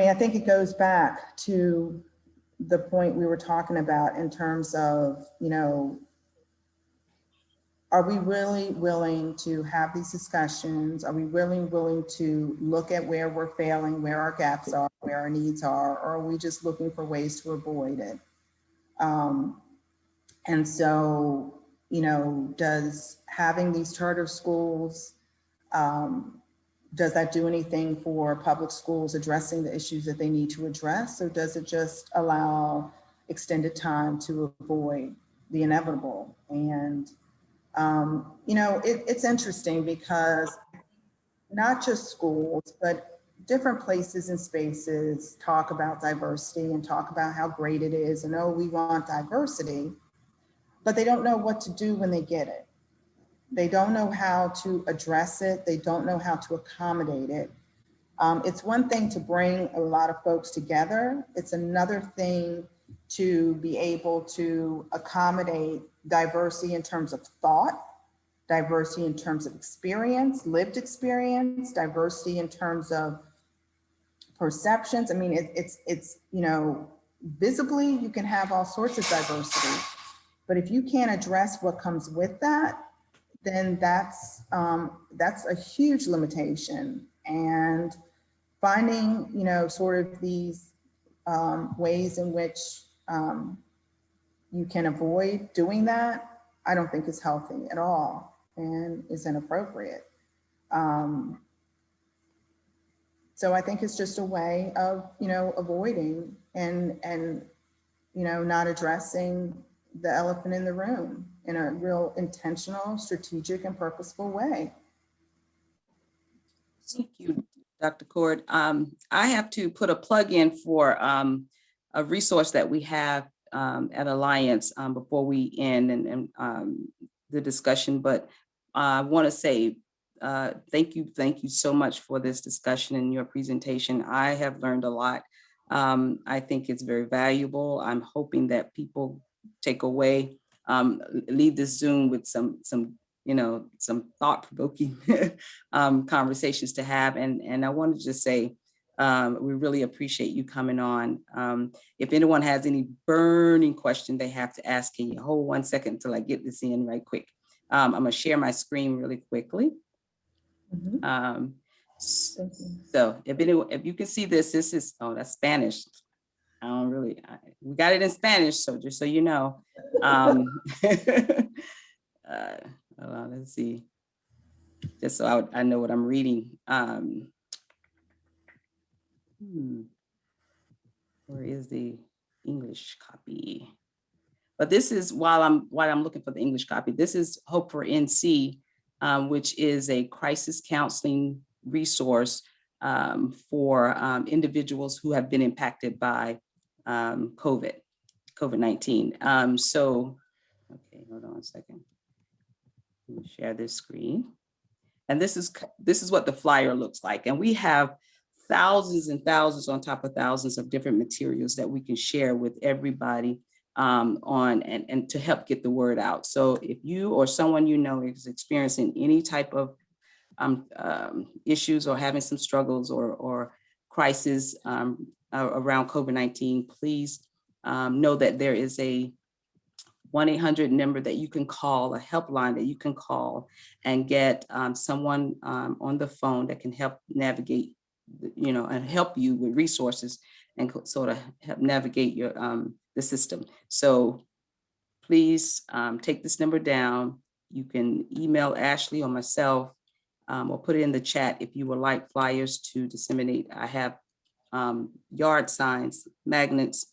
I think it goes back to the point we were talking about in terms of, are we really willing to have these discussions? Are we really willing to look at where we're failing, where our gaps are, where our needs are, or are we just looking for ways to avoid it? And so, does having these charter schools, does that do anything for public schools addressing the issues that they need to address? Or does it just allow extended time to avoid the inevitable? And, it's interesting because not just schools, but different places and spaces talk about diversity and talk about how great it is and, oh, we want diversity, but they don't know what to do when they get it. They don't know how to address it. They don't know how to accommodate it. It's one thing to bring a lot of folks together. It's another thing to be able to accommodate diversity in terms of thought, diversity in terms of experience, lived experience, diversity in terms of perceptions. I mean, it's visibly you can have all sorts of diversity, but if you can't address what comes with that, then that's a huge limitation. And finding, sort of these ways in which you can avoid doing that, I don't think is healthy at all and is inappropriate. So I think it's just a way of, avoiding and not addressing the elephant in the room in a real intentional, strategic, and purposeful way. Thank you, Dr. Coard. I have to put a plug in for a resource that we have at Alliance before we end and the discussion, but I want to say thank you so much for this discussion and your presentation. I have learned a lot. I think it's very valuable. I'm hoping that people take away, leave this Zoom with some thought-provoking conversations to have. And I wanted to just say, we really appreciate you coming on. If anyone has any burning question they have to ask, can you hold 1 second until I get this in right quick? I'm gonna share my screen really quickly. So if you can see this is, oh, that's Spanish. I don't really, we got it in Spanish, so just so you know. Let's see, just so I know what I'm reading. Where is the English copy? But this is while I'm looking for the English copy. This is Hope for NC, which is a crisis counseling resource for individuals who have been impacted by COVID-19. So, okay, hold on a second. Let me share this screen. And this is what the flyer looks like. And we have thousands and thousands on top of thousands of different materials that we can share with everybody and to help get the word out. So if you or someone you know is experiencing any type of issues or having some struggles or crisis around COVID-19, please know that there is a 1-800 number that you can call, a helpline that you can call and get someone on the phone that can help navigate, and help you with resources and sort of help navigate your the system. So please take this number down. You can email Ashley or myself or put it in the chat if you would like flyers to disseminate. I have yard signs, magnets,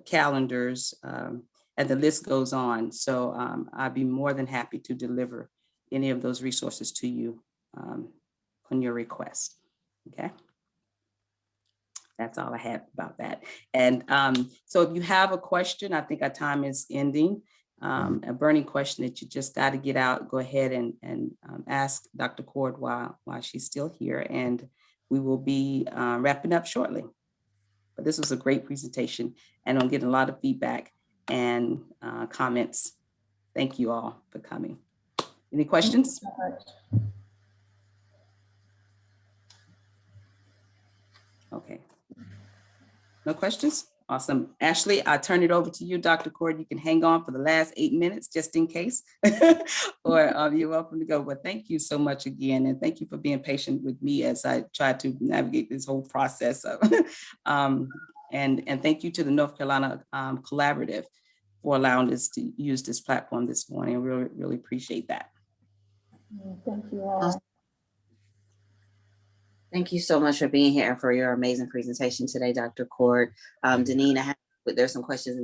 calendars, and the list goes on. So I'd be more than happy to deliver any of those resources to you on your request. Okay. That's all I have about that. And so if you have a question, I think our time is ending. A burning question that you just got to get out, go ahead and ask Dr. Coard while she's still here, and we will be wrapping up shortly. But this was a great presentation, and I'm getting a lot of feedback and comments. Thank you all for coming. Any questions? Okay. No questions? Awesome. Ashley, I turn it over to you, Dr. Coard. You can hang on for the last 8 minutes just in case, or you're welcome to go. But thank you so much again. And thank you for being patient with me as I try to navigate this whole process. And thank you to the North Carolina Collaborative for allowing us to use this platform this morning. I really, really appreciate that. Thank you all. Thank you so much for being here and for your amazing presentation today, Dr. Coard. Deneen, there's some questions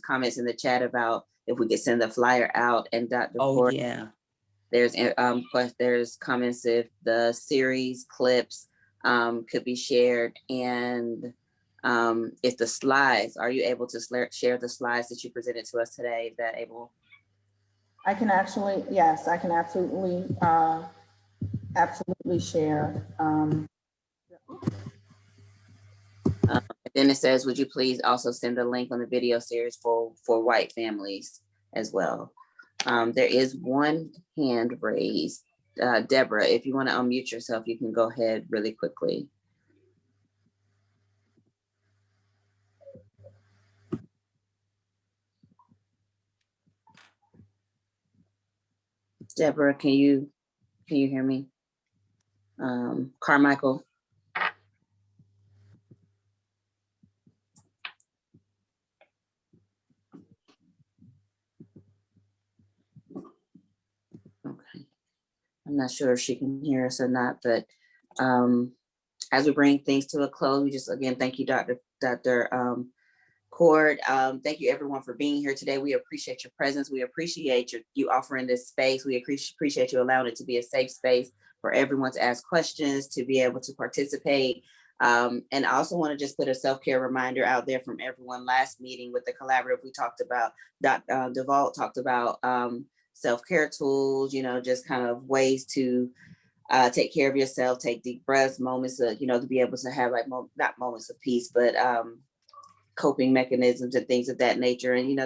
comments in the chat about if we could send the flyer out. And Dr. Coard, yeah. There's comments if the series clips could be shared, and if the slides, are you able to share the slides that you presented to us today? Is that able? I can actually, yes, I can absolutely share. Then it says, would you please also send the link on the video series for white families as well? There is one hand raised. Deborah, if you want to unmute yourself, you can go ahead really quickly. Deborah, can you hear me? Carmichael. Okay. I'm not sure if she can hear us or not, but as we bring things to a close, we just again thank you, Dr. Coard. Thank you everyone for being here today. We appreciate your presence. We appreciate you offering this space. We appreciate you allowing it to be a safe space for everyone to ask questions, to be able to participate. And I also want to just put a self-care reminder out there from everyone. Last meeting with the collaborative, we talked about, Devault talked about self-care tools, just kind of ways to take care of yourself, take deep breaths, moments of, to be able to have like, not moments of peace, but coping mechanisms and things of that nature. And,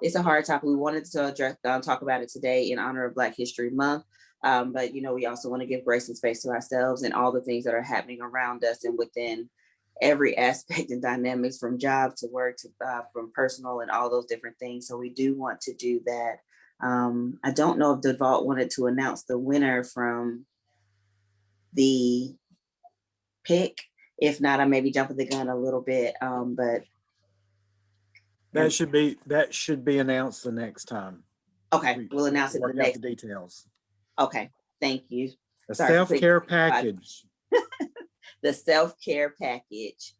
it's a hard topic. We wanted to address, talk about it today in honor of Black History Month. But, we also want to give grace and space to ourselves and all the things that are happening around us and within every aspect and dynamics, from job to work to from personal and all those different things. So we do want to do that. I don't know if Devault wanted to announce the winner from the pick. If not, I may be jumping the gun a little bit, but that should be announced the next time. Okay, we'll announce it the next. The details. Okay, thank you. A self-care package. The self-care package.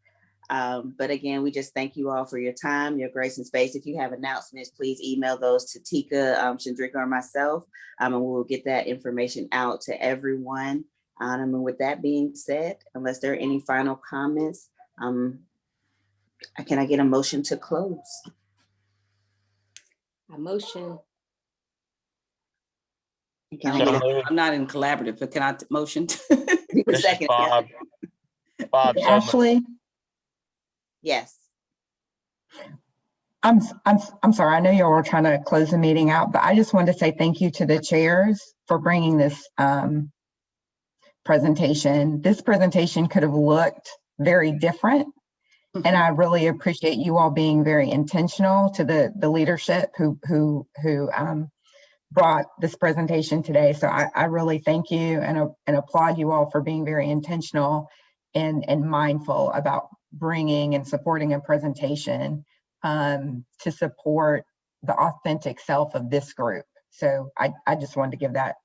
But again, we just thank you all for your time, your grace and space. If you have announcements, please email those to Tika, Chandrika, or myself, and we will get that information out to everyone. And with that being said, unless there are any final comments, can I get a motion to close? A motion. I'm not in collaborative, but can I motion? Second. Bob, Ashley? Yes. I'm sorry. I know you all were trying to close the meeting out, but I just wanted to say thank you to the chairs for bringing this presentation. This presentation could have looked very different, and I really appreciate you all being very intentional, to the leadership who brought this presentation today. So I really thank you and applaud you all for being very intentional and mindful about bringing and supporting a presentation to support the authentic self of this group. So I just wanted to give that.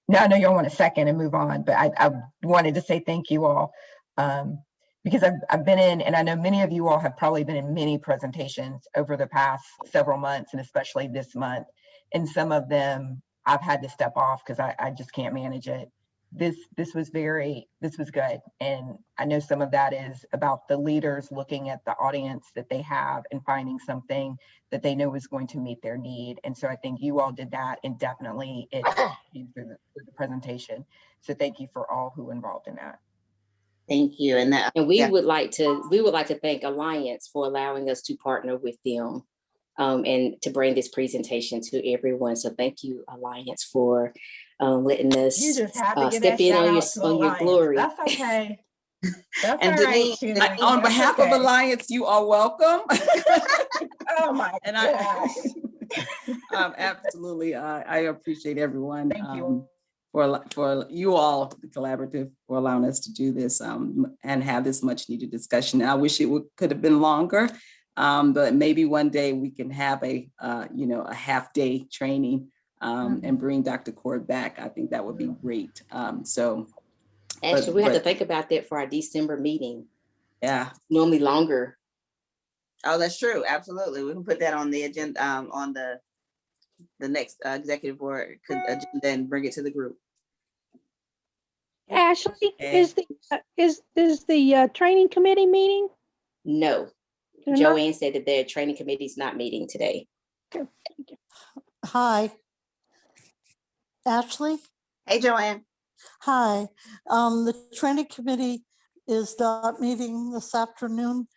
Now I know y'all want a second and move on, but I wanted to say thank you all, because I've been in, and I know many of you all have probably been in many presentations over the past several months, and especially this month. And some of them I've had to step off because I just can't manage it. This was good. And I know some of that is about the leaders looking at the audience that they have and finding something that they know is going to meet their need. And so I think you all did that, and definitely it came through the presentation. So thank you for all who involved in that. Thank you. And we would like to thank Alliance for allowing us to partner with them and to bring this presentation to everyone. So thank you, Alliance, for letting us step in on your glory. That's okay. That's and Denise, right, on behalf of Alliance, you are welcome. Oh my gosh. Absolutely, I appreciate everyone. Thank you. For you all, the collaborative, for allowing us to do this and have this much needed discussion. I wish it could have been longer, but maybe one day we can have a half-day training and bring Dr. Coard back. I think that would be great. Actually, we have to think about that for our December meeting. Yeah. Normally longer. Oh, that's true. Absolutely. We can put that on the agenda, on the next executive board agenda, and bring it to the group. Ashley, is the training committee meeting? No. Joanne said that their training committee is not meeting today. Okay. Hi. Ashley? Hey, Joanne. Hi. The training committee is not meeting this afternoon,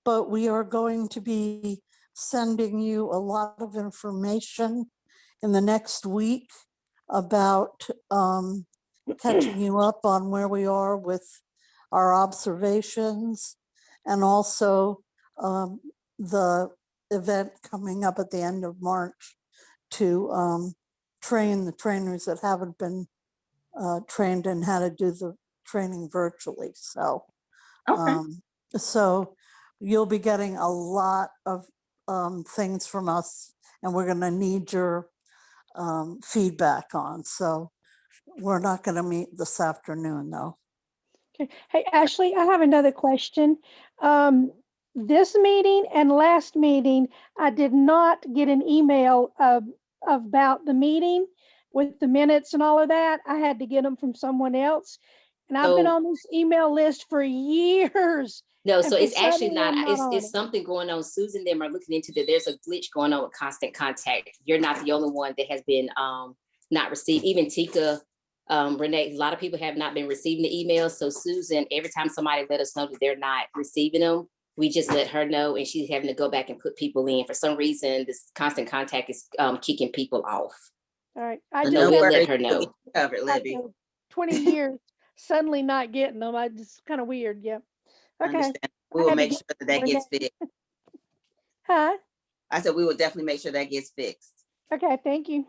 but we are going to be sending you a lot of information in the next week about catching you up on where we are with our observations, and also the event coming up at the end of March to train the trainers that haven't been trained in how to do the training virtually. So, so you'll be getting a lot of things from us, and we're going to need your feedback on. So we're not going to meet this afternoon, though. Okay. Hey, Ashley, I have another question. this meeting and last meeting, I did not get an email about the meeting with the minutes and all of that. I had to get them from someone else. And I've been So- on this email list for years. No, and so for it's actually some not, reason I'm on it's it. something going on. Susan and them are looking into that. There's a glitch going on with constant contact. You're not the only one that has been not received. Even Tika, Renee, a lot of people have not been receiving the emails. So Susan, every time somebody let us know that they're not receiving them, we just let her know, and she's having to go back and put people in. For some reason, this constant contact is kicking people off. All right. I So just we'll had let her know. Covered, Libby. after 20 years suddenly not getting them. I just kind of weird. Yeah. Okay. Understand. We I will had to make get sure that gets fixed. Huh? I said we will definitely make sure that gets fixed. Okay. Thank you.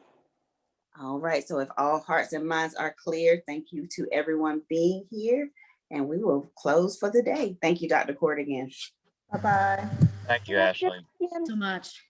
All right, so if all hearts and minds are clear, thank you to everyone being here, and we will close for the day. Thank you, Dr. Coard, again. Bye-bye. Thank you, Ashley. So much.